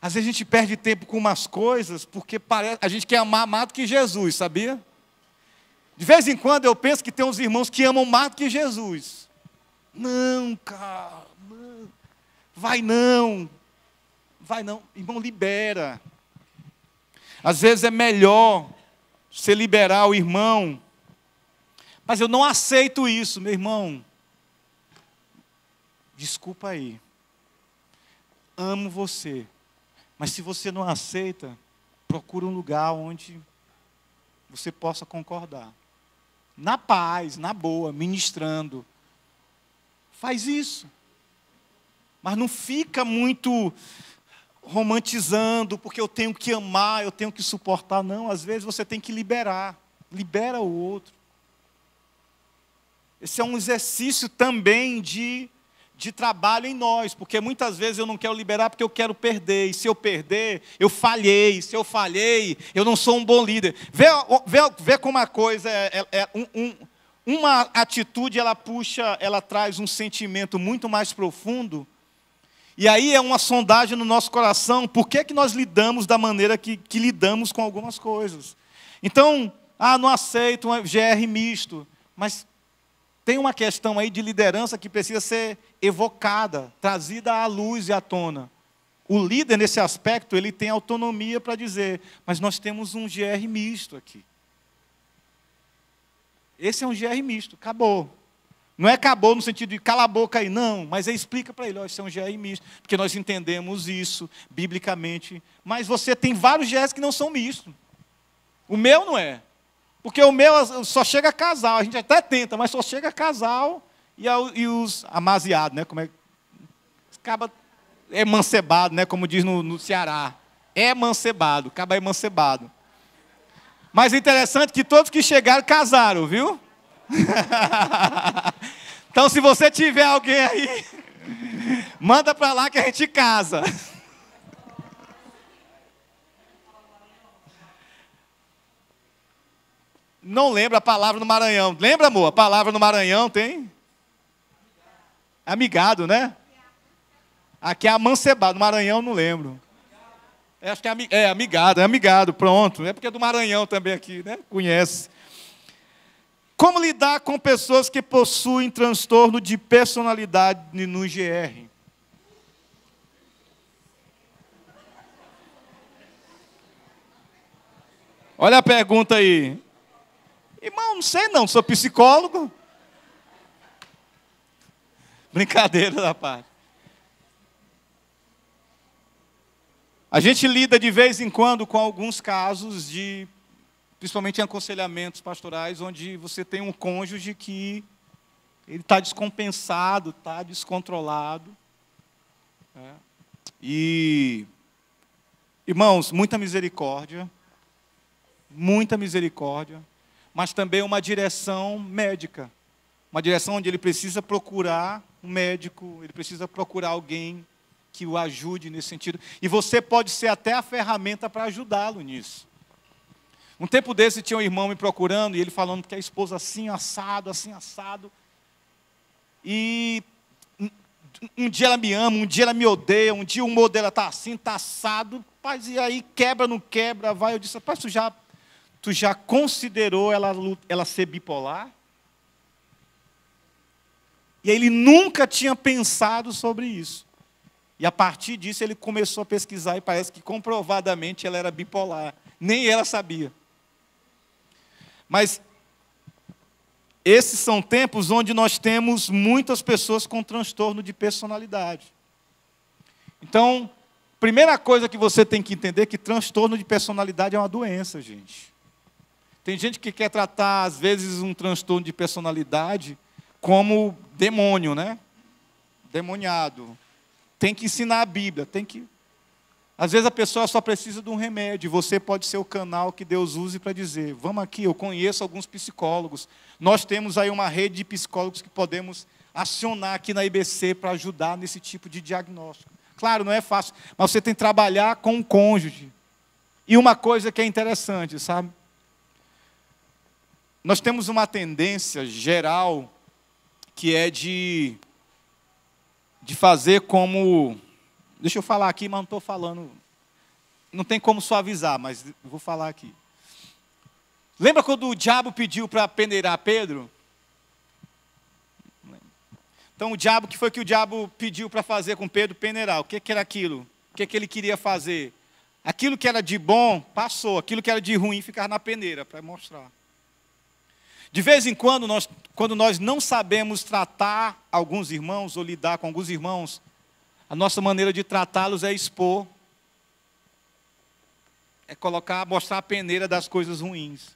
às vezes a gente perde tempo com umas coisas porque a gente quer amar mais do que Jesus, sabia? De vez em quando eu penso que tem uns irmãos que amam mais do que Jesus. Não, cara, não. Vai não. Irmão, libera. Às vezes é melhor você liberar o irmão. Mas eu não aceito isso, meu irmão. Desculpa aí. Amo você. Mas se você não aceita, procura um lugar onde você possa concordar. Na paz, na boa, ministrando. Faz isso. Mas não fica muito romantizando, porque eu tenho que amar, eu tenho que suportar. Não, às vezes você tem que liberar. Libera o outro. Esse é um exercício também de trabalho em nós, porque muitas vezes eu não quero liberar porque eu quero perder, e se eu perder, eu falhei, se eu falhei, eu não sou um bom líder. Vê como a coisa uma atitude, ela traz um sentimento muito mais profundo, e aí é uma sondagem no nosso coração, por que nós lidamos da maneira que lidamos com algumas coisas. Então, não aceito um GR misto, mas tem uma questão aí de liderança que precisa ser evocada, trazida à luz e à tona. O líder, nesse aspecto, ele tem autonomia para dizer, mas nós temos um GR misto aqui. Esse é um GR misto, acabou. Não é acabou no sentido de cala a boca aí, não, mas aí explica para ele, esse é um GR misto, porque nós entendemos isso biblicamente. Mas você tem vários GRs que não são mistos. O meu não é. Porque o meu só chega casal, a gente até tenta, mas só chega casal e os amaziados, né? Como é? Acaba emancebado, né? Como diz no Ceará. Emancebado, acaba emancebado. Mas é interessante que todos que chegaram casaram, viu? Então, se você tiver alguém aí, manda para lá que a gente casa. Não lembro a palavra no Maranhão. Lembra, amor? A palavra no Maranhão tem? Amigado, né? Aqui é amancebado. No Maranhão não lembro. Acho que é amigado, pronto. É porque é do Maranhão também aqui, né? Conhece. Como lidar com pessoas que possuem transtorno de personalidade no GR? Olha a pergunta aí. Irmão, não sei não, sou psicólogo. Brincadeira da parte. A gente lida de vez em quando com alguns casos principalmente em aconselhamentos pastorais, onde você tem um cônjuge que Ele está descompensado, está descontrolado. E, irmãos, muita misericórdia, mas também uma direção médica. Uma direção onde ele precisa procurar um médico, ele precisa procurar alguém que o ajude nesse sentido. E você pode ser até a ferramenta para ajudá-lo nisso. Um tempo desse tinha um irmão me procurando, e ele falando que a esposa assim, assado. E um dia ela me ama, um dia ela me odeia, um dia o humor dela está assim, está assado. Rapaz, e aí quebra, não quebra, vai. Eu disse, rapaz, tu já considerou ela ser bipolar? E ele nunca tinha pensado sobre isso. E a partir disso ele começou a pesquisar e parece que comprovadamente ela era bipolar. Nem ela sabia. Mas esses são tempos onde nós temos muitas pessoas com transtorno de personalidade. Então, primeira coisa que você tem que entender é que transtorno de personalidade é uma doença, gente. Tem gente que quer tratar, às vezes, um transtorno de personalidade como demônio, né? Demoniado. Tem que ensinar a Bíblia, tem que... Às vezes a pessoa só precisa de um remédio, você pode ser o canal que Deus use para dizer, vamos aqui, eu conheço alguns psicólogos, nós temos aí uma rede de psicólogos que podemos acionar aqui na IBC para ajudar nesse tipo de diagnóstico. Claro, não é fácil, mas você tem que trabalhar com o cônjuge. E uma coisa que é interessante, sabe? Nós temos uma tendência geral que é de fazer como... Deixa eu falar aqui, mas não estou falando... Não tem como suavizar, mas vou falar aqui. Lembra quando o diabo pediu para peneirar Pedro? Então, o diabo, que foi que o diabo pediu para fazer com Pedro? Peneirar. O que era aquilo? O que ele queria fazer? Aquilo que era de bom, passou. Aquilo que era de ruim, ficar na peneira, para mostrar. De vez em quando nós não sabemos tratar alguns irmãos, ou lidar com alguns irmãos, a nossa maneira de tratá-los é expor, é mostrar a peneira das coisas ruins.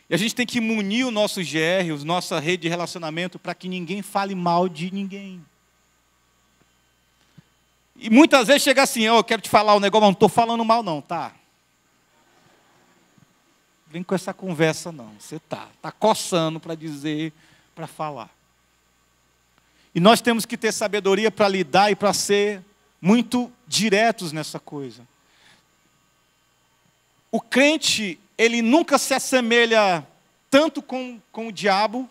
E a gente tem que munir o nosso GR, nossa rede de relacionamento, para que ninguém fale mal de ninguém. E muitas vezes chega assim, eu quero te falar um negócio, mas não estou falando mal não, tá? Vem com essa conversa não, você está coçando para dizer, para falar. E nós temos que ter sabedoria para lidar e para ser muito diretos nessa coisa. O crente, ele nunca se assemelha tanto com o diabo,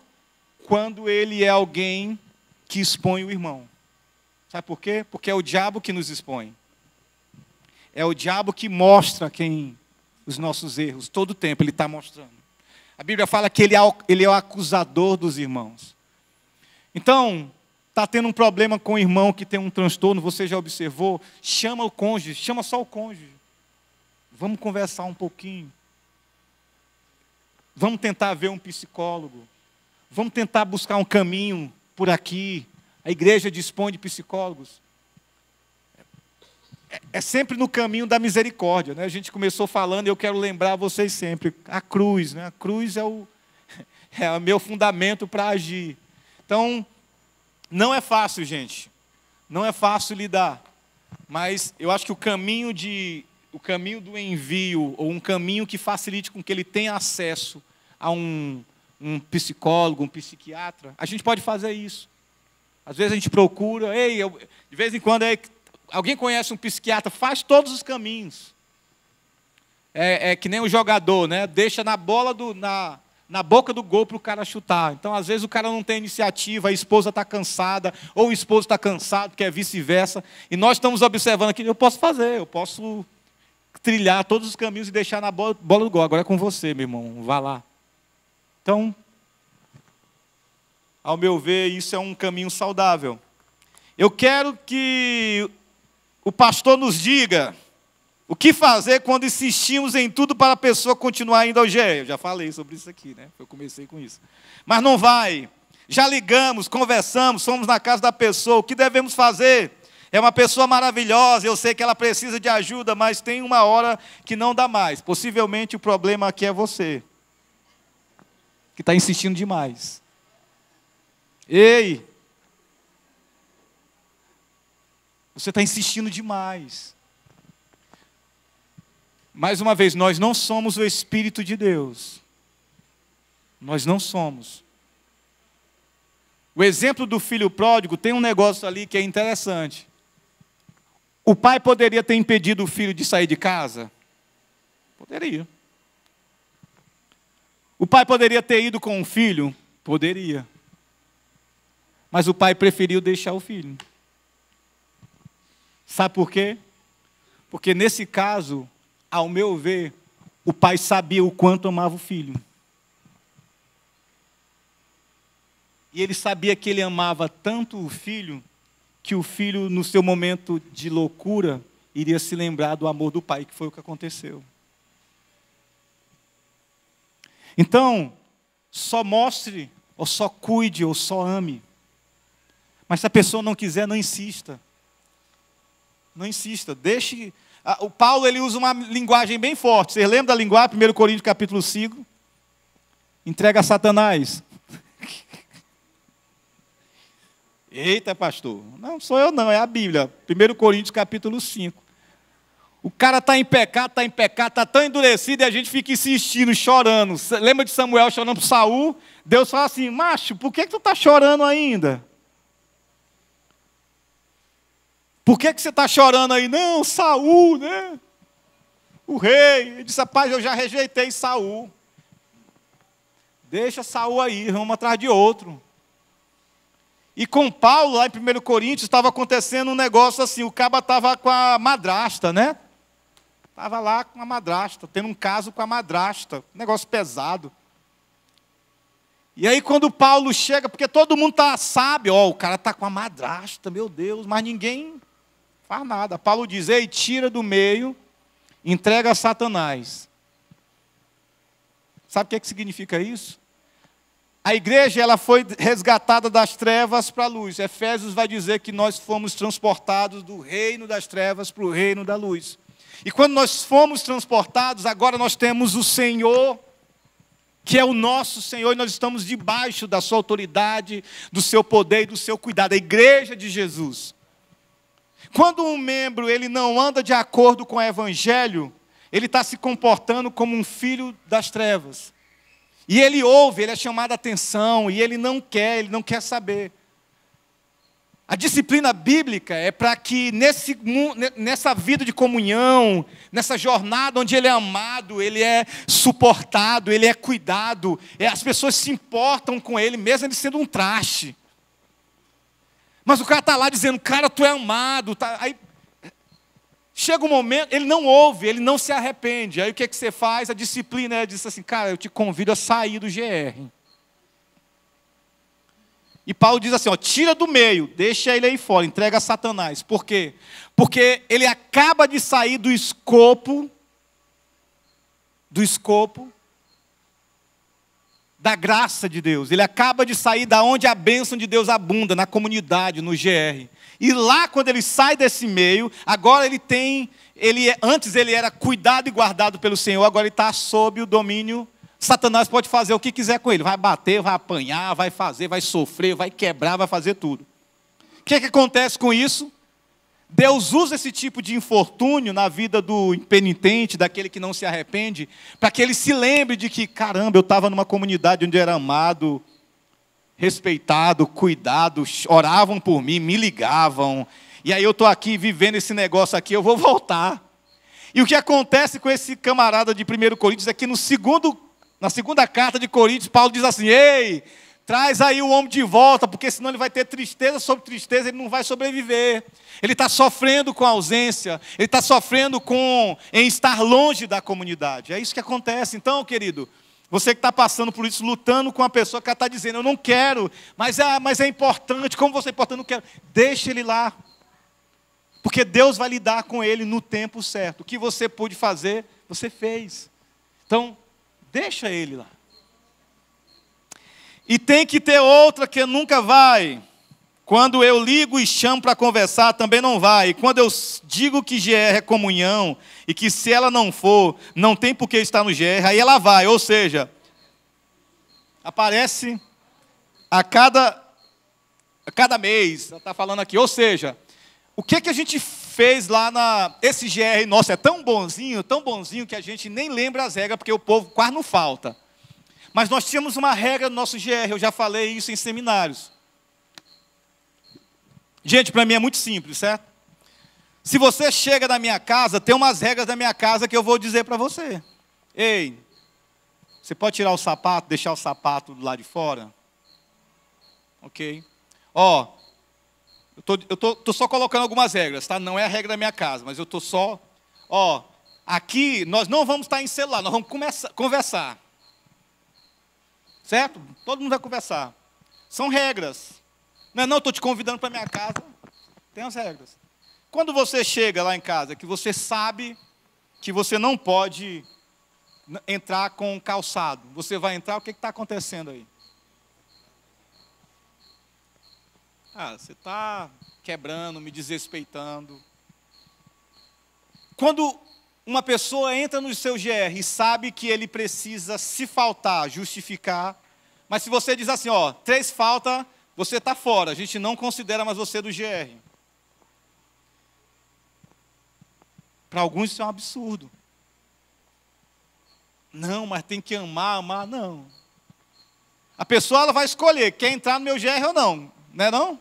quando ele é alguém que expõe o irmão. Sabe por quê? Porque é o diabo que nos expõe. É o diabo que mostra os nossos erros, todo o tempo ele está mostrando. A Bíblia fala que ele é o acusador dos irmãos. Então, está tendo um problema com o irmão que tem um transtorno, você já observou? Chama o cônjuge, chama só o cônjuge. Vamos conversar um pouquinho. Vamos tentar ver um psicólogo. Vamos tentar buscar um caminho por aqui. A igreja dispõe de psicólogos. É sempre no caminho da misericórdia, né? A gente começou falando, e eu quero lembrar vocês sempre, a cruz, né? A cruz é o meu fundamento para agir. Então, não é fácil, gente. Não é fácil lidar. Mas eu acho que o caminho do envio, ou um caminho que facilite com que ele tenha acesso a um psicólogo, um psiquiatra, a gente pode fazer isso. Às vezes a gente procura, de vez em quando, alguém conhece um psiquiatra, faz todos os caminhos. É que nem o jogador, né? Deixa na boca do gol para o cara chutar. Então, às vezes, o cara não tem iniciativa, a esposa está cansada, ou o esposo está cansado, que é vice-versa. E nós estamos observando aqui, eu posso trilhar todos os caminhos e deixar na bola do gol. Agora é com você, meu irmão, vá lá. Então, ao meu ver, isso é um caminho saudável. Eu quero que o pastor nos diga o que fazer quando insistimos em tudo para a pessoa continuar indo ao GE. Eu já falei sobre isso aqui, né? Eu comecei com isso. Mas não vai. Já ligamos, conversamos, fomos na casa da pessoa. O que devemos fazer? É uma pessoa maravilhosa, eu sei que ela precisa de ajuda, mas tem uma hora que não dá mais. Possivelmente o problema aqui é você, que que está insistindo demais. Ei! Você está insistindo demais. Mais uma vez, nós não somos o Espírito de Deus. Nós não somos. O exemplo do filho pródigo tem um negócio ali que é interessante. O pai poderia ter impedido o filho de sair de casa? Poderia. O pai poderia ter ido com o filho? Poderia. Mas o pai preferiu deixar o filho. Sabe por quê? Porque nesse caso, ao meu ver, o pai sabia o quanto amava o filho. E ele sabia que ele amava tanto o filho, que o filho, no seu momento de loucura, iria se lembrar do amor do pai, que foi o que aconteceu. Então, só mostre, ou só cuide, ou só ame. Mas se a pessoa não quiser, não insista. Não insista, deixe... O Paulo, ele usa uma linguagem bem forte. Você lembra da linguagem? 1 Coríntios capítulo 5. Entrega a Satanás. Eita, pastor. Não sou eu não, é a Bíblia. 1 Coríntios capítulo 5. O cara está em pecado, está tão endurecido e a gente fica insistindo, chorando. Lembra de Samuel chorando para Saul? Deus fala assim, macho, por que tu está chorando ainda? Por que você está chorando aí? Não, Saul, né? O rei. Ele disse, rapaz, eu já rejeitei Saul. Deixa Saul aí, vamos atrás de outro. E com Paulo, lá em 1 Coríntios, estava acontecendo um negócio assim, o caba estava com a madrasta, né? Estava lá com a madrasta, tendo um caso com a madrasta, um negócio pesado. E aí quando Paulo chega, porque todo mundo sabe, o cara está com a madrasta, meu Deus, mas ninguém faz nada. Paulo diz, ei, tira do meio, entrega a Satanás. Sabe o que significa isso? A igreja, ela foi resgatada das trevas para a luz. Efésios vai dizer que nós fomos transportados do reino das trevas para o reino da luz. E quando nós fomos transportados, agora nós temos o Senhor, que é o nosso Senhor, e nós estamos debaixo da sua autoridade, do seu poder e do seu cuidado. A igreja de Jesus. Quando um membro ele não anda de acordo com o evangelho, ele está se comportando como um filho das trevas. E ele ouve, ele é chamado a atenção, e ele não quer saber. A disciplina bíblica é para que nessa vida de comunhão, nessa jornada onde ele é amado, ele é suportado, ele é cuidado, as pessoas se importam com ele, mesmo ele sendo um traste. Mas o cara está lá dizendo, cara, tu é amado. Aí chega um momento, ele não ouve, ele não se arrepende. Aí o que você faz? A disciplina diz assim, cara, eu te convido a sair do GR. E Paulo diz assim, tira do meio, deixa ele aí fora, entrega a Satanás. Por quê? Porque ele acaba de sair do escopo da graça de Deus. Ele acaba de sair da onde a bênção de Deus abunda, na comunidade, no GR. E lá, quando ele sai desse meio, agora antes ele era cuidado e guardado pelo Senhor, agora ele está sob o domínio. Satanás pode fazer o que quiser com ele, vai bater, vai apanhar, vai fazer, vai sofrer, vai quebrar, vai fazer tudo. O que acontece com isso? Deus usa esse tipo de infortúnio na vida do impenitente, daquele que não se arrepende, para que ele se lembre de que, caramba, eu estava numa comunidade onde era amado, respeitado, cuidado, oravam por mim, me ligavam, e aí eu estou aqui vivendo esse negócio aqui, eu vou voltar. E o que acontece com esse camarada de 1 Coríntios é que na segunda carta de Coríntios, Paulo diz assim, ei, traz aí o homem de volta, porque senão ele vai ter tristeza sobre tristeza, ele não vai sobreviver. Ele está sofrendo com a ausência, ele está sofrendo em estar longe da comunidade. É isso que acontece. Então, querido, você que está passando por isso, lutando com a pessoa que está dizendo, eu não quero, mas é importante, como você é importante, eu não quero. Deixa ele lá, porque Deus vai lidar com ele no tempo certo. O que você pôde fazer, você fez. Então, deixa ele lá. E tem que ter outra que nunca vai. Quando eu ligo e chamo para conversar, também não vai. E quando eu digo que GR é comunhão, e que se ela não for, não tem por que estar no GR, aí ela vai. Ou seja, aparece a cada mês. Ela está falando aqui. Ou seja, o que a gente fez lá esse GR, nossa, é tão bonzinho que a gente nem lembra as regras, porque o povo quase não falta. Mas nós tínhamos uma regra no nosso GR, eu já falei isso em seminários. Gente, para mim é muito simples, certo? Se você chega na minha casa, tem umas regras da minha casa que eu vou dizer para você. Ei, você pode tirar o sapato, deixar o sapato do lado de fora? Ok? Ó, eu tô só colocando algumas regras, tá? Não é a regra da minha casa, mas eu tô só... Ó, aqui nós não vamos estar em celular, nós vamos conversar. Certo? Todo mundo vai conversar. São regras. Não, estou te convidando para minha casa. Tem as regras. Quando você chega lá em casa, que você sabe que você não pode entrar com calçado, você vai entrar, o que está acontecendo aí? Você está quebrando, me desrespeitando. Quando uma pessoa entra no seu GR e sabe que ele precisa, se faltar, justificar, mas se você diz assim, 3 faltas, você está fora, a gente não considera mais você do GR. Para alguns isso é um absurdo. Não, mas tem que amar, não. A pessoa ela vai escolher, quer entrar no meu GR ou não, não é não?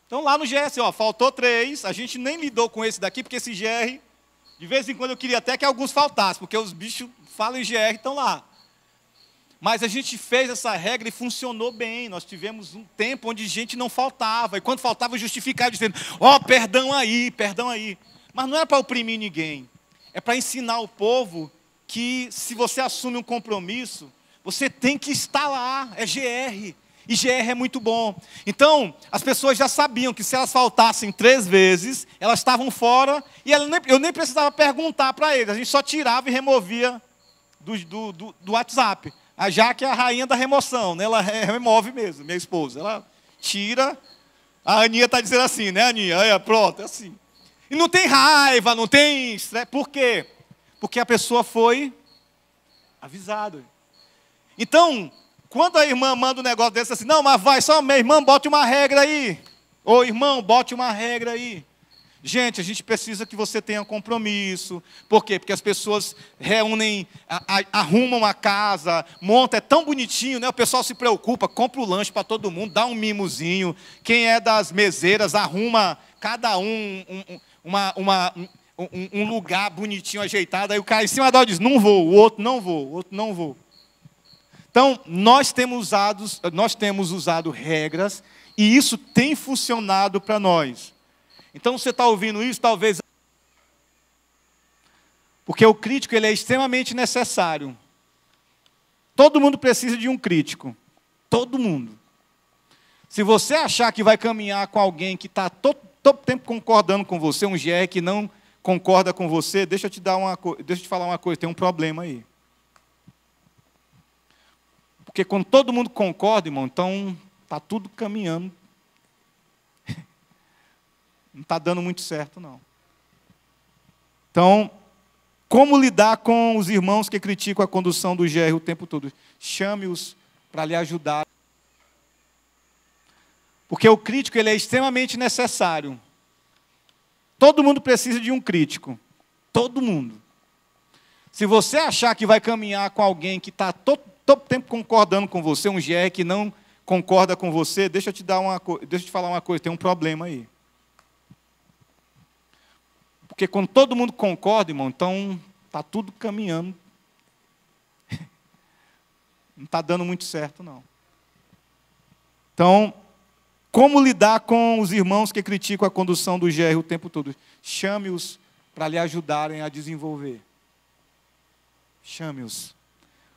Então lá no GR, assim, faltou 3, a gente nem lidou com esse daqui, porque esse GR, de vez em quando eu queria até que alguns faltassem, porque os bichos falam em GR e estão lá. Mas a gente fez essa regra e funcionou bem. Nós tivemos um tempo onde gente não faltava. E quando faltava, justificava, dizendo, perdão aí, perdão aí. Mas não é para oprimir ninguém. É para ensinar o povo que se você assume um compromisso, você tem que estar lá. É GR. E GR é muito bom. Então, as pessoas já sabiam que se elas faltassem 3 vezes, elas estavam fora. E eu nem precisava perguntar para eles. A gente só tirava e removia do WhatsApp. A Jaque é a rainha da remoção, né? Ela remove mesmo, minha esposa. Ela tira. A Aninha está dizendo assim, né, Aninha? Pronto, é assim. E não tem raiva, não tem estresse. Por quê? Porque a pessoa foi avisada. Então, quando a irmã manda um negócio desse assim, não, mas vai, só minha irmã, bote uma regra aí. Ô, irmão, bote uma regra aí. Gente, a gente precisa que você tenha compromisso. Por quê? Porque as pessoas reúnem, arrumam a casa, montam, é tão bonitinho, né? O pessoal se preocupa, compra o lanche para todo mundo, dá um mimozinho. Quem é das meseiras, arruma cada um lugar bonitinho, ajeitado. Aí o cara em cima da hora diz, não vou, o outro não vou, o outro não vou. Então, nós temos usado regras e isso tem funcionado para nós. Então, você está ouvindo isso, talvez... Porque o crítico ele é extremamente necessário. Todo mundo precisa de um crítico. Todo mundo. Se você achar que vai caminhar com alguém que está todo tempo concordando com você, um GR que não concorda com você, deixa eu te falar uma coisa, tem um problema aí. Porque quando todo mundo concorda, irmão, então está tudo caminhando. Não está dando muito certo, não. Então, como lidar com os irmãos que criticam a condução do GR o tempo todo? Chame-os para lhe ajudar. Porque o crítico ele é extremamente necessário. Todo mundo precisa de um crítico. Todo mundo. Se você achar que vai caminhar com alguém que está todo tempo concordando com você, um GR que não concorda com você, deixa eu te falar uma coisa, tem um problema aí. Porque quando todo mundo concorda, irmão, então está tudo caminhando. Não está dando muito certo, não. Então, como lidar com os irmãos que criticam a condução do GR o tempo todo? Chame-os para lhe ajudarem a desenvolver. Chame-os.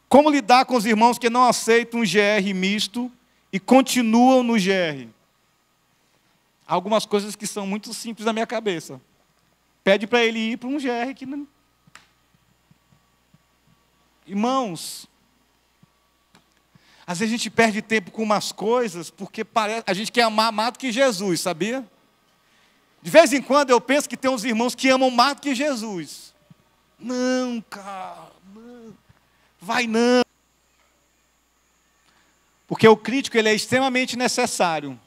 Como lidar com os irmãos que não aceitam um GR misto e continuam no GR? Há algumas coisas que são muito simples na minha cabeça. Pede para ele ir para um GR que não... Irmãos, às vezes a gente perde tempo com umas coisas porque a gente quer amar mais do que Jesus, sabia? De vez em quando eu penso que tem uns irmãos que amam mais do que Jesus. Não, cara, não. Vai não. Porque o crítico ele é extremamente necessário.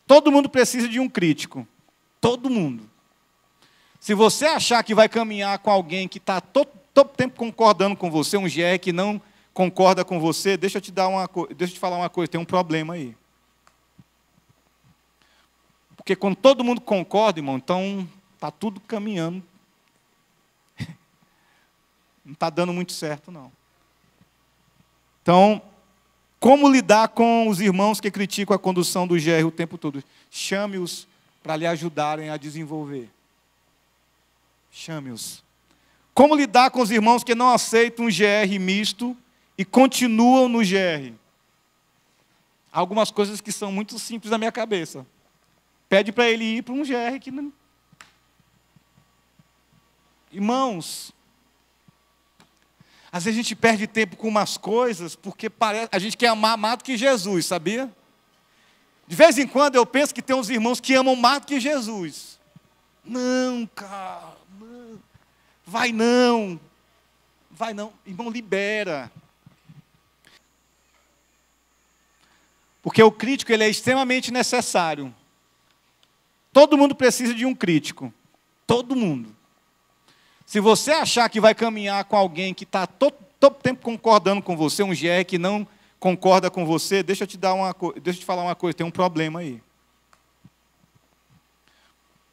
Todo mundo precisa de um crítico. Todo mundo. Se você achar que vai caminhar com alguém que está todo tempo concordando com você, um GR que não concorda com você, deixa eu te falar uma coisa, tem um problema aí. Porque quando todo mundo concorda, irmão, então está tudo caminhando. Não está dando muito certo, não. Então, como lidar com os irmãos que criticam a condução do GR o tempo todo? Chame-os para lhe ajudarem a desenvolver. Chame-os. Como lidar com os irmãos que não aceitam um GR misto e continuam no GR? Há algumas coisas que são muito simples na minha cabeça. Pede para ele ir para um GR que não... Irmãos, às vezes a gente perde tempo com umas coisas porque a gente quer amar mais do que Jesus, sabia? De vez em quando eu penso que tem uns irmãos que amam mais do que Jesus. Não, cara, não. Vai não. Vai não. Irmão, libera. Porque o crítico ele é extremamente necessário. Todo mundo precisa de um crítico. Todo mundo. Se você achar que vai caminhar com alguém que está todo tempo concordando com você, um GR que não concorda com você, deixa eu te falar uma coisa, tem um problema aí.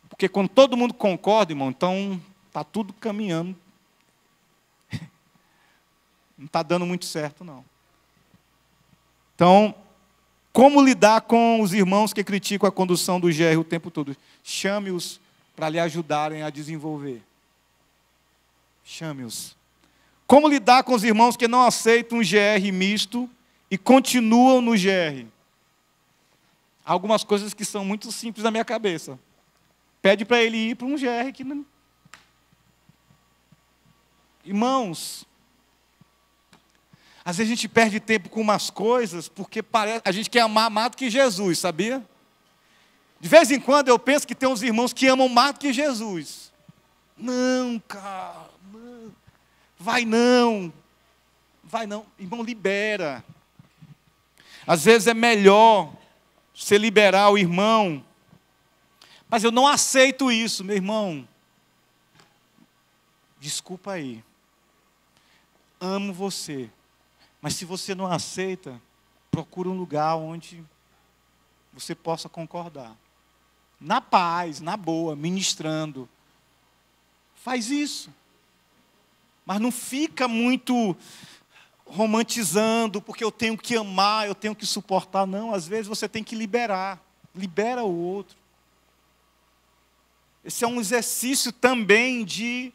Porque quando todo mundo concorda, irmão, então está tudo caminhando. Não está dando muito certo, não. Então, como lidar com os irmãos que criticam a condução do GR o tempo todo? Chame-os para lhe ajudarem a desenvolver. Chame-os. Como lidar com os irmãos que não aceitam um GR misto e continuam no GR? Há algumas coisas que são muito simples na minha cabeça. Pede para ele ir para um GR que não... Irmãos, às vezes a gente perde tempo com umas coisas porque a gente quer amar mais do que Jesus, sabia? De vez em quando eu penso que tem uns irmãos que amam mais do que Jesus. Não, cara, não. Vai não. Vai não. Irmão, libera. Às vezes é melhor você liberar o irmão. Mas eu não aceito isso, meu irmão. Desculpa aí. Amo você. Mas se você não aceita, procura um lugar onde você possa concordar. Na paz, na boa, ministrando. Faz isso. Mas não fica muito romantizando, porque eu tenho que amar, eu tenho que suportar. Não, às vezes você tem que liberar. Libera o outro. Esse é um exercício também de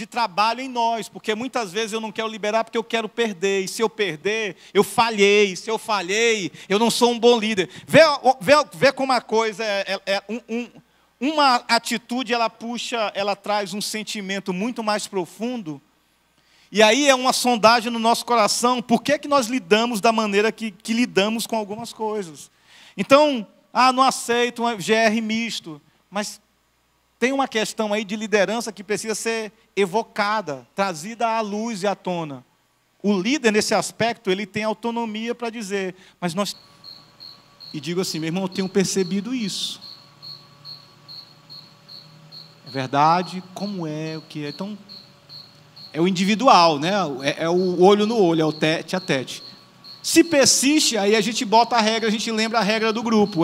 trabalho em nós, porque muitas vezes eu não quero liberar porque eu quero perder, e se eu perder, eu falhei, se eu falhei, eu não sou um bom líder. Vê como a coisa uma atitude, ela traz um sentimento muito mais profundo, e aí é uma sondagem no nosso coração, por que nós lidamos da maneira que lidamos com algumas coisas. Então, não aceito um GR misto, mas tem uma questão aí de liderança que precisa ser evocada, trazida à luz e à tona. O líder, nesse aspecto, ele tem autonomia para dizer, mas nós... E digo assim, meu irmão, eu tenho percebido isso. É verdade? Como é? O que é? Então, é o individual, né? É o olho no olho, é o tete a tete. Se persiste, aí a gente bota a regra, a gente lembra a regra do grupo.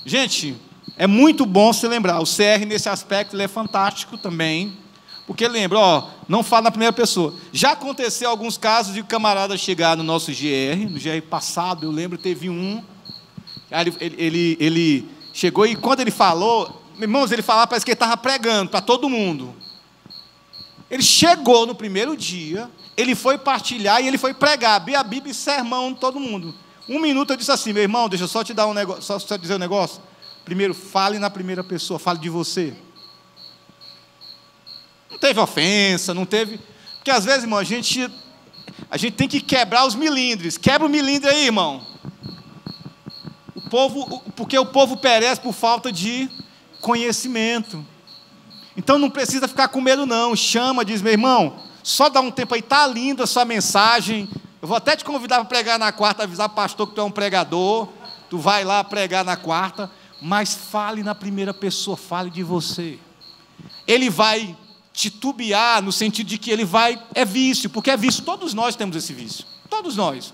Gente... É muito bom se lembrar, o CR nesse aspecto ele é fantástico também, porque lembra, não fala na primeira pessoa. Já aconteceu alguns casos de um camarada chegar no nosso GR, no GR passado, eu lembro, teve um, ele chegou e quando ele falou, irmãos, ele falava, parece que ele estava pregando para todo mundo. Ele chegou no primeiro dia, ele foi partilhar e ele foi pregar, abrir a Bíblia e sermão em todo mundo. 1 minuto eu disse assim, meu irmão, deixa eu só te dar um negócio, só dizer um negócio. Primeiro, fale na primeira pessoa, fale de você. Não teve ofensa, não teve... Porque às vezes, irmão, a gente tem que quebrar os milindres. Quebra o milindre aí, irmão. Porque o povo perece por falta de conhecimento. Então não precisa ficar com medo, não. Chama, diz, meu irmão, só dá um tempo aí, está linda a sua mensagem, Eu vou até te convidar para pregar na quarta, avisar o pastor que tu é um pregador. Tu vai lá pregar na quarta, mas fale na primeira pessoa, fale de você. Ele vai titubear no sentido de que ele vai... É vício, porque é vício. Todos nós temos esse vício. Todos nós.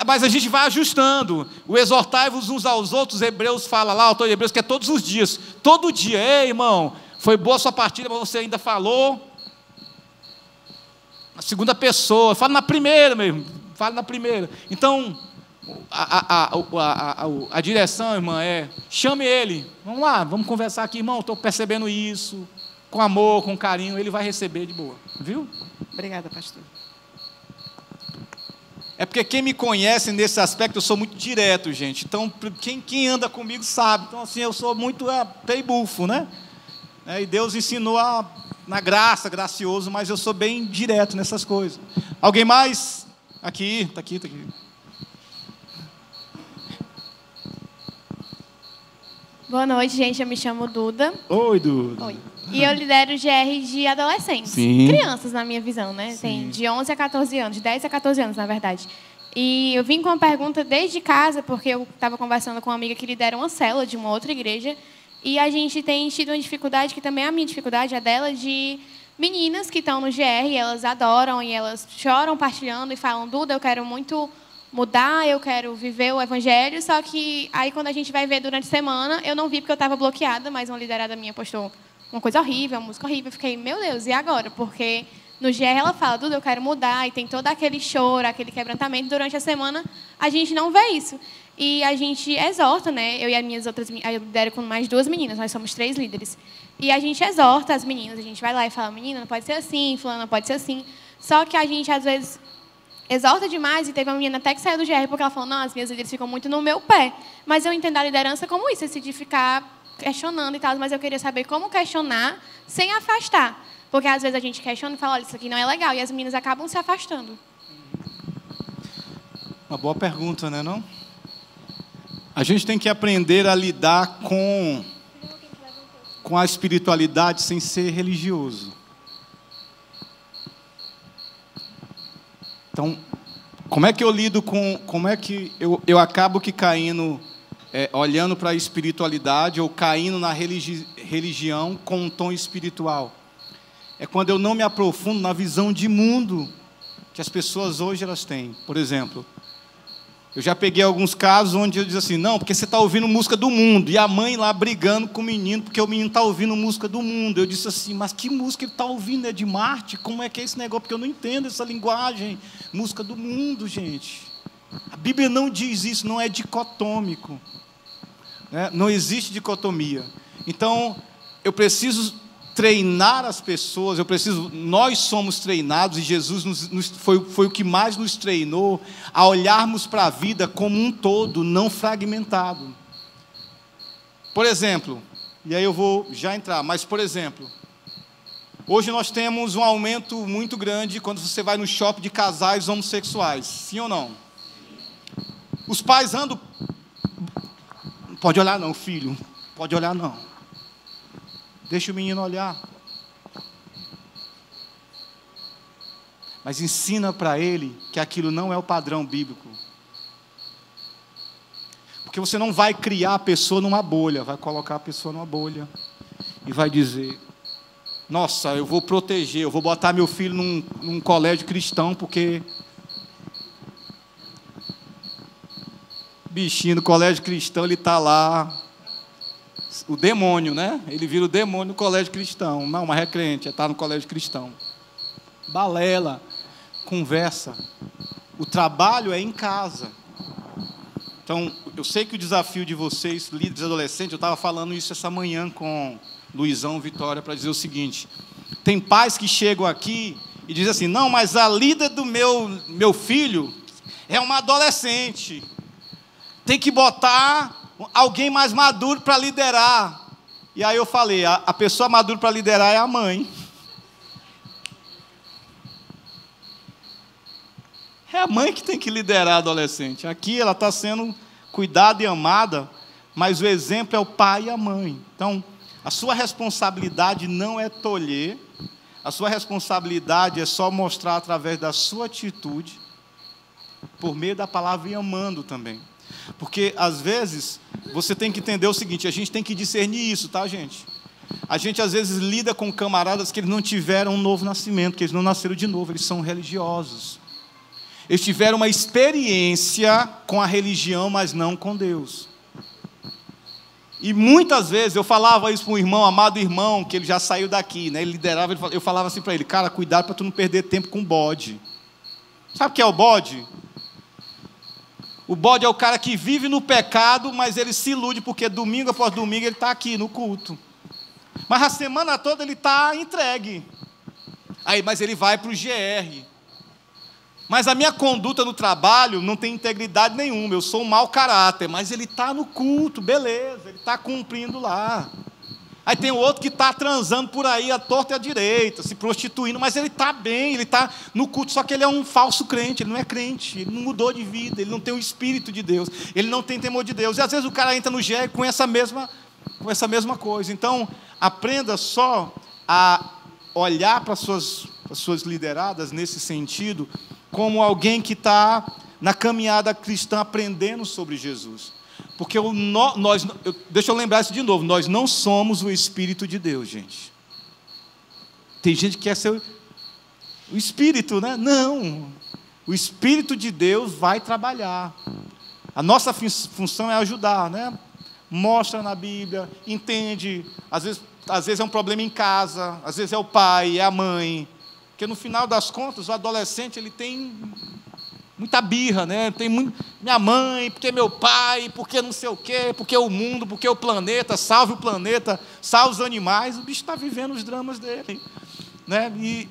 Mas a gente vai ajustando. O exortai-vos uns aos outros, Hebreus fala lá, o autor de Hebreus, que é todos os dias. Todo dia. Ei, irmão, foi boa a sua partida, mas você ainda falou na segunda pessoa. Fala na primeira mesmo. Fala na primeira. Então, a direção, irmã, chame ele. Vamos lá, vamos conversar aqui, irmão, estou percebendo isso. Com amor, com carinho, ele vai receber de boa. Viu? Obrigada, pastor. É porque quem me conhece nesse aspecto, eu sou muito direto, gente. Então, quem anda comigo sabe. Então, assim, eu sou muito pé e bufo, né? E Deus ensinou na graça, gracioso, mas eu sou bem direto nessas coisas. Alguém mais? Aqui, está aqui. Boa noite, gente. Eu me chamo Duda. Oi, Duda. Oi. E eu lidero o GR de adolescentes. Sim. Crianças, na minha visão, né? Sim. Tem de 11 a 14 anos, de 10 a 14 anos, na verdade. E eu vim com uma pergunta desde casa, porque eu estava conversando com uma amiga que lidera uma célula de uma outra igreja, e a gente tem tido uma dificuldade, que também é a minha dificuldade, é dela, de meninas que estão no GR, e elas adoram, e elas choram partilhando e falam: Duda, eu quero muito mudar, eu quero viver o evangelho, só que aí quando a gente vai ver durante a semana, eu não vi porque eu estava bloqueada, mas uma liderada minha postou uma coisa horrível, uma música horrível, eu fiquei, meu Deus, e agora? Porque no GR ela fala: Duda, eu quero mudar, e tem todo aquele choro, aquele quebrantamento, durante a semana a gente não vê isso. E a gente exorta, né? Eu e as minhas outras, eu lidero com mais 2 meninas, nós somos 3 líderes. E a gente exorta as meninas, a gente vai lá e fala: menina, não pode ser assim, fulana, não pode ser assim. Só que a gente, às vezes, exalta demais, e teve uma menina até que saiu do GR porque ela falou: não, as minhas líderes ficam muito no meu pé. Mas eu entendo a liderança como isso, esse de ficar questionando e tal, mas eu queria saber como questionar sem afastar. Porque às vezes a gente questiona e fala: olha, isso aqui não é legal, e as meninas acabam se afastando. Uma boa pergunta, né, não? A gente tem que aprender a lidar com a espiritualidade sem ser religioso. Então, como é que eu lido com... Como é que eu acabo que caindo, olhando para a espiritualidade ou caindo na religião com um tom espiritual? É quando eu não me aprofundo na visão de mundo que as pessoas hoje elas têm. Por exemplo, eu já peguei alguns casos onde eu digo assim: não, porque você está ouvindo música do mundo, e a mãe lá brigando com o menino, porque o menino está ouvindo música do mundo. Eu disse assim: mas que música ele está ouvindo? É de Marte? Como é que é esse negócio? Porque eu não entendo essa linguagem. Música do mundo, gente. A Bíblia não diz isso, não é dicotômico, né? Não existe dicotomia. Então, eu preciso treinar as pessoas, nós somos treinados, e Jesus foi o que mais nos treinou a olharmos para a vida como um todo, não fragmentado. Por exemplo, e aí eu vou já entrar, mas por exemplo, hoje nós temos um aumento muito grande quando você vai no shopping de casais homossexuais, sim ou não? Os pais andam... Não pode olhar não, filho, pode olhar não. Deixa o menino olhar. Mas ensina para ele que aquilo não é o padrão bíblico. Porque você não vai criar a pessoa numa bolha, vai colocar a pessoa numa bolha e vai dizer: nossa, eu vou proteger, eu vou botar meu filho num colégio cristão, porque bichinho no colégio cristão, ele está lá, o demônio, né? Ele vira o demônio no colégio cristão. Não, mas é crente, está no colégio cristão. Balela, conversa. O trabalho é em casa. Então, eu sei que o desafio de vocês, líderes adolescentes, eu estava falando isso essa manhã com Luizão Vitória, para dizer o seguinte: tem pais que chegam aqui e dizem assim: não, mas a líder do meu filho é uma adolescente. Tem que botar alguém mais maduro para liderar. E aí eu falei: a pessoa madura para liderar é a mãe. É a mãe que tem que liderar a adolescente. Aqui ela está sendo cuidada e amada, mas o exemplo é o pai e a mãe. Então, a sua responsabilidade não é tolher, A sua responsabilidade é só mostrar através da sua atitude, por meio da palavra e amando também. Porque, às vezes, você tem que entender o seguinte, a gente tem que discernir isso, tá, gente? A gente, às vezes, lida com camaradas que eles não tiveram um novo nascimento, que eles não nasceram de novo, eles são religiosos. Eles tiveram uma experiência com a religião, mas não com Deus. E muitas vezes, eu falava isso para um irmão, amado irmão, que ele já saiu daqui, né? Ele liderava, eu falava assim para ele, cara, cuidado para tu não perder tempo com bode. Sabe o que é o bode? O bode é o cara que vive no pecado, mas ele se ilude, porque domingo após domingo ele está aqui no culto. Mas a semana toda ele está entregue. Aí, mas ele vai para o GR. Mas a minha conduta no trabalho não tem integridade nenhuma, eu sou um mau caráter, mas ele está no culto, beleza, ele está cumprindo lá. Aí tem outro que está transando por aí, à torta e à direita, se prostituindo, mas ele está bem, ele está no culto, só que ele é um falso crente, ele não é crente, ele não mudou de vida, ele não tem o Espírito de Deus, ele não tem temor de Deus. E às vezes o cara entra no GR com essa mesma coisa. Então, aprenda só a olhar para as suas lideradas nesse sentido, como alguém que está na caminhada cristã aprendendo sobre Jesus. Porque deixa eu lembrar isso de novo, nós não somos o Espírito de Deus, gente. Tem gente que quer ser o Espírito, né? Não, o Espírito de Deus vai trabalhar. A nossa função é ajudar, né? Mostra na Bíblia, entende, às vezes é um problema em casa, às vezes é o pai, é a mãe, porque no final das contas o adolescente ele tem muita birra, né? Tem minha mãe, porque meu pai, porque não sei o quê, porque o mundo, porque o planeta, salve o planeta, salve os animais, o bicho está vivendo os dramas dele, né? E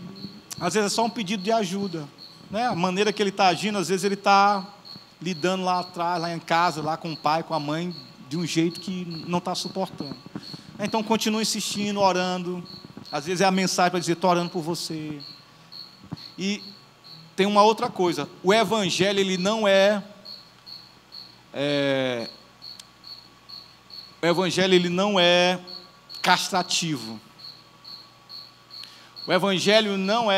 às vezes é só um pedido de ajuda, né? A maneira que ele está agindo, às vezes ele está lidando lá atrás, lá em casa, lá com o pai, com a mãe, de um jeito que não está suportando. Então continue insistindo, orando. Às vezes é a mensagem para dizer, estou orando por você. E tem uma outra coisa, o evangelho ele não o evangelho ele não é castrativo. O evangelho não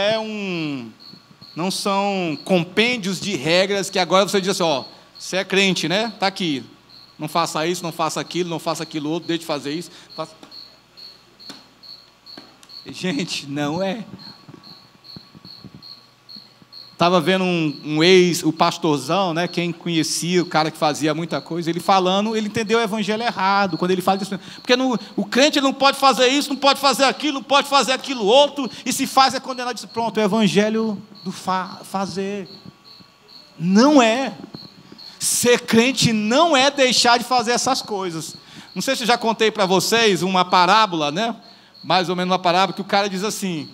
são compêndios de regras que agora você diz assim, ó, você é crente, né? Está aqui. Não faça isso, não faça aquilo, não faça aquilo outro, deixe de fazer isso. Gente, não é. Estava vendo o pastorzão, né, quem conhecia, o cara que fazia muita coisa, ele falando, ele entendeu o evangelho errado, quando ele fala isso, porque o crente ele não pode fazer isso, não pode fazer aquilo, não pode fazer aquilo outro, e se faz é condenado. Disse, pronto, o evangelho do fazer. Não é. Ser crente não é deixar de fazer essas coisas. Não sei se eu já contei para vocês uma parábola, né? Mais ou menos uma parábola, que o cara diz assim,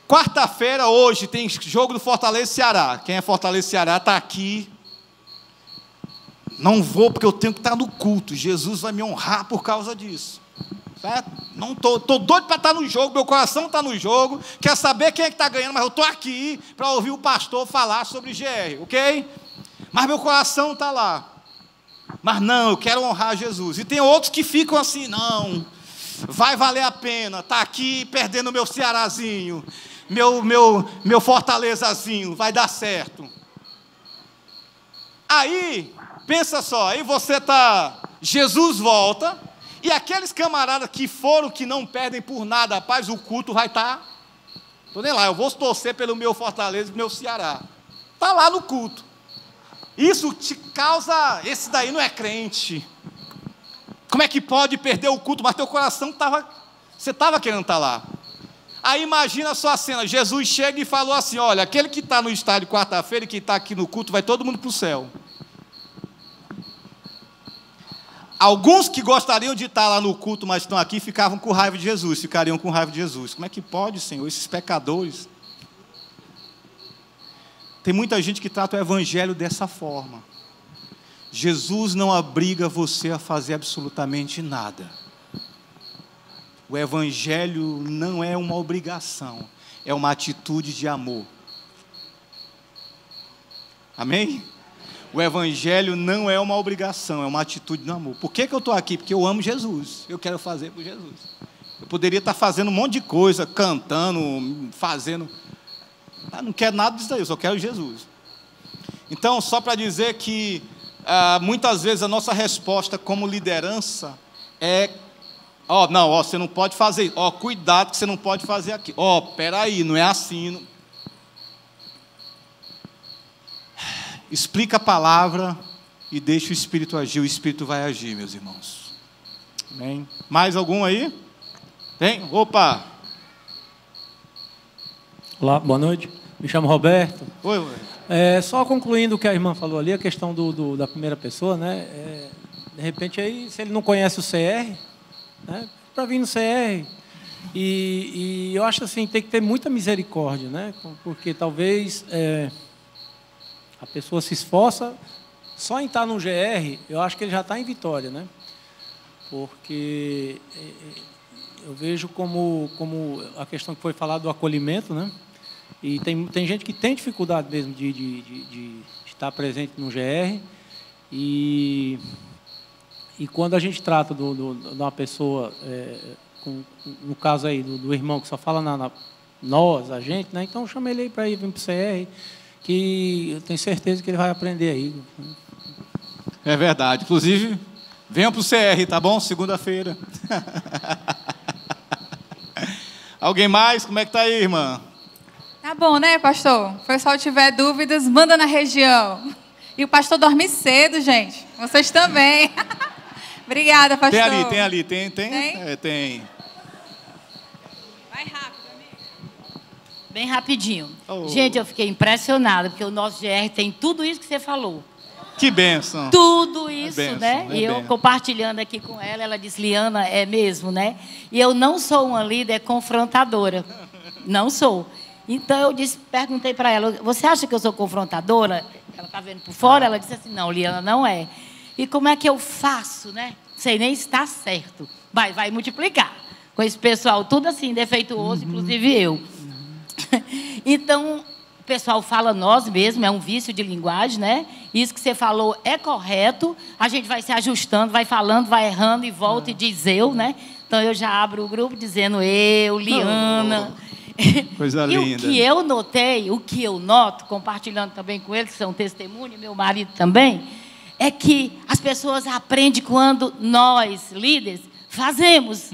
quarta-feira, hoje, tem jogo do Fortaleza e Ceará. Quem é Fortaleza e Ceará está aqui. Não vou porque eu tenho que estar no culto. Jesus vai me honrar por causa disso. Certo? Estou doido para estar no jogo, meu coração está no jogo. Quer saber quem é que está ganhando, mas eu estou aqui para ouvir o pastor falar sobre GR, ok? Mas meu coração está lá. Mas não, eu quero honrar Jesus. E tem outros que ficam assim, não, vai valer a pena estar aqui perdendo meu Cearazinho, meu Fortalezazinho, vai dar certo. Aí, pensa só, aí você está, Jesus volta, e aqueles camaradas que foram, que não perdem por nada, rapaz, o culto vai estar, estou nem lá, eu vou torcer pelo meu Fortaleza e meu Ceará. Está lá no culto. Isso te causa, esse daí não é crente. Como é que pode perder o culto? Mas teu coração você estava querendo estar lá. Aí imagina só a cena, Jesus chega e falou assim, olha, aquele que está no estádio quarta-feira e que está aqui no culto, vai todo mundo para o céu. Alguns que gostariam de estar lá no culto, mas estão aqui, ficariam com raiva de Jesus. Como é que pode, Senhor, esses pecadores? Tem muita gente que trata o evangelho dessa forma. Jesus não obriga você a fazer absolutamente nada. O evangelho não é uma obrigação, é uma atitude de amor. Amém? O evangelho não é uma obrigação, é uma atitude de amor. Por que eu estou aqui? Porque eu amo Jesus, eu quero fazer por Jesus. Eu poderia estar fazendo um monte de coisa, cantando, fazendo. Eu não quero nada disso aí, eu só quero Jesus. Então, só para dizer que muitas vezes a nossa resposta como liderança é: você não pode fazer isso. Cuidado que você não pode fazer aqui. Peraí, não é assim. Não... Explica a palavra e deixa o Espírito agir. O Espírito vai agir, meus irmãos. Amém? Mais algum aí? Tem? Opa! Olá, boa noite. Me chamo Roberto. Oi. Só concluindo o que a irmã falou ali, a questão da primeira pessoa, né? De repente, aí, se ele não conhece o CR, né? Para vir no CR. E eu acho assim, tem que ter muita misericórdia, né? Porque talvez a pessoa se esforça só em estar no GR, eu acho que ele já está em vitória, né? Porque eu vejo como a questão que foi falada do acolhimento, né? E tem gente que tem dificuldade mesmo de estar presente no GR. E quando a gente trata de uma pessoa, no caso aí do irmão que só fala nós, a gente, né? Então chama ele aí para ir vir para o CR, que eu tenho certeza que ele vai aprender aí. É verdade. Inclusive, venham para o CR, tá bom? Segunda-feira. Alguém mais? Como é que está aí, irmã? Tá bom, né, pastor? Se o pessoal tiver dúvidas, manda na região. E o pastor dorme cedo, gente. Vocês também. Obrigada, pastor. Tem ali. Tem? Tem. Vai rápido, amigo. Bem rapidinho. Gente, eu fiquei impressionada, porque o nosso GR tem tudo isso que você falou. Que bênção. Tudo isso, bênção, né? E eu compartilhando aqui com ela disse: Liana, é mesmo, né? E eu não sou uma líder confrontadora. Não sou. Então eu perguntei para ela: você acha que eu sou confrontadora? Ela está vendo por fora? Ela disse assim: não, Liana, não é. E como é que eu faço, né? Sei nem se está certo. Vai multiplicar. Com esse pessoal tudo assim, defeituoso, inclusive eu. Então, o pessoal fala nós mesmo, é um vício de linguagem, né? Isso que você falou é correto. A gente vai se ajustando, vai falando, vai errando e volta e diz eu, né? Então eu já abro o grupo dizendo eu, Liana. Coisa e linda. O que eu notei, o que eu noto, compartilhando também com eles, que são testemunho, meu marido também, é que as pessoas aprendem quando nós, líderes, fazemos.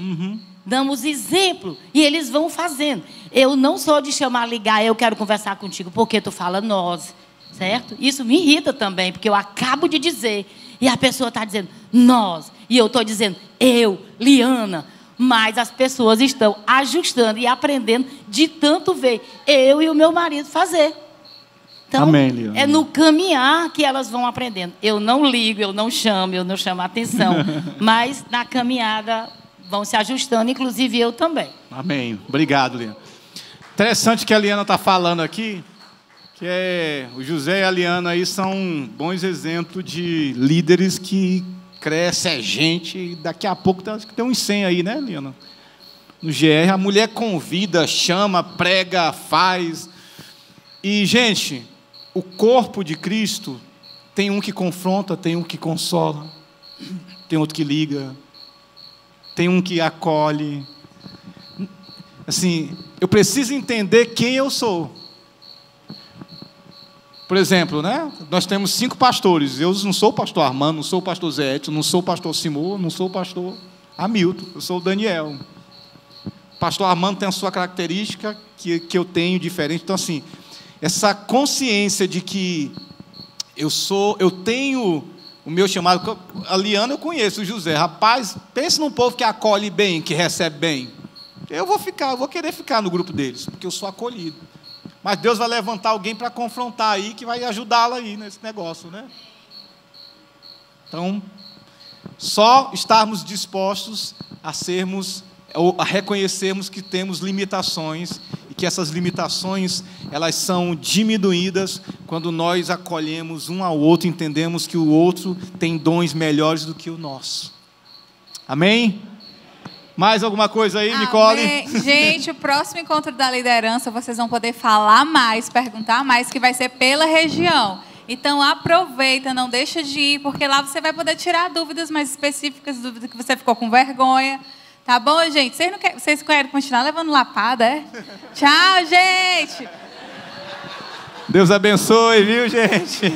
Damos exemplo e eles vão fazendo. Eu não sou de chamar, ligar, eu quero conversar contigo, porque tu fala nós, certo? Isso me irrita também, porque eu acabo de dizer e a pessoa está dizendo nós e eu estou dizendo eu, Liana. Mas as pessoas estão ajustando e aprendendo de tanto ver eu e o meu marido fazer. Então, amém, Liana. É no caminhar que elas vão aprendendo. Eu não ligo, eu não chamo a atenção, mas na caminhada vão se ajustando, inclusive eu também. Amém. Obrigado, Liana. Interessante que a Liana está falando aqui, que o José e a Liana aí são bons exemplos de líderes que crescem, é gente, e daqui a pouco tem uns 100 aí, né, Liana? No GR, a mulher convida, chama, prega, faz. E, gente, o corpo de Cristo tem um que confronta, tem um que consola, tem outro que liga, tem um que acolhe. Assim, eu preciso entender quem eu sou. Por exemplo, né? Nós temos 5 pastores. Eu não sou o pastor Armando, não sou o pastor Zé Edson, não sou o pastor Simô, não sou o pastor Hamilton, eu sou o Daniel. O pastor Armando tem a sua característica que eu tenho diferente. Então, assim, essa consciência de que eu tenho o meu chamado. A Liana eu conheço, o José. Rapaz, pense num povo que acolhe bem, que recebe bem. Eu vou querer ficar no grupo deles, porque eu sou acolhido. Mas Deus vai levantar alguém para confrontar aí, que vai ajudá-la aí nesse negócio, né? Então, só estarmos dispostos a sermos, ou a reconhecermos que temos limitações, e que essas limitações, elas são diminuídas quando nós acolhemos um ao outro, entendemos que o outro tem dons melhores do que o nosso. Amém? Mais alguma coisa aí, Nicole? Gente, o próximo encontro da liderança, vocês vão poder falar mais, perguntar mais, que vai ser pela região. Então, aproveita, não deixa de ir, porque lá você vai poder tirar dúvidas mais específicas, dúvidas que você ficou com vergonha, Tá bom, gente? Vocês querem continuar levando lapada, é? Tchau, gente! Deus abençoe, viu, gente?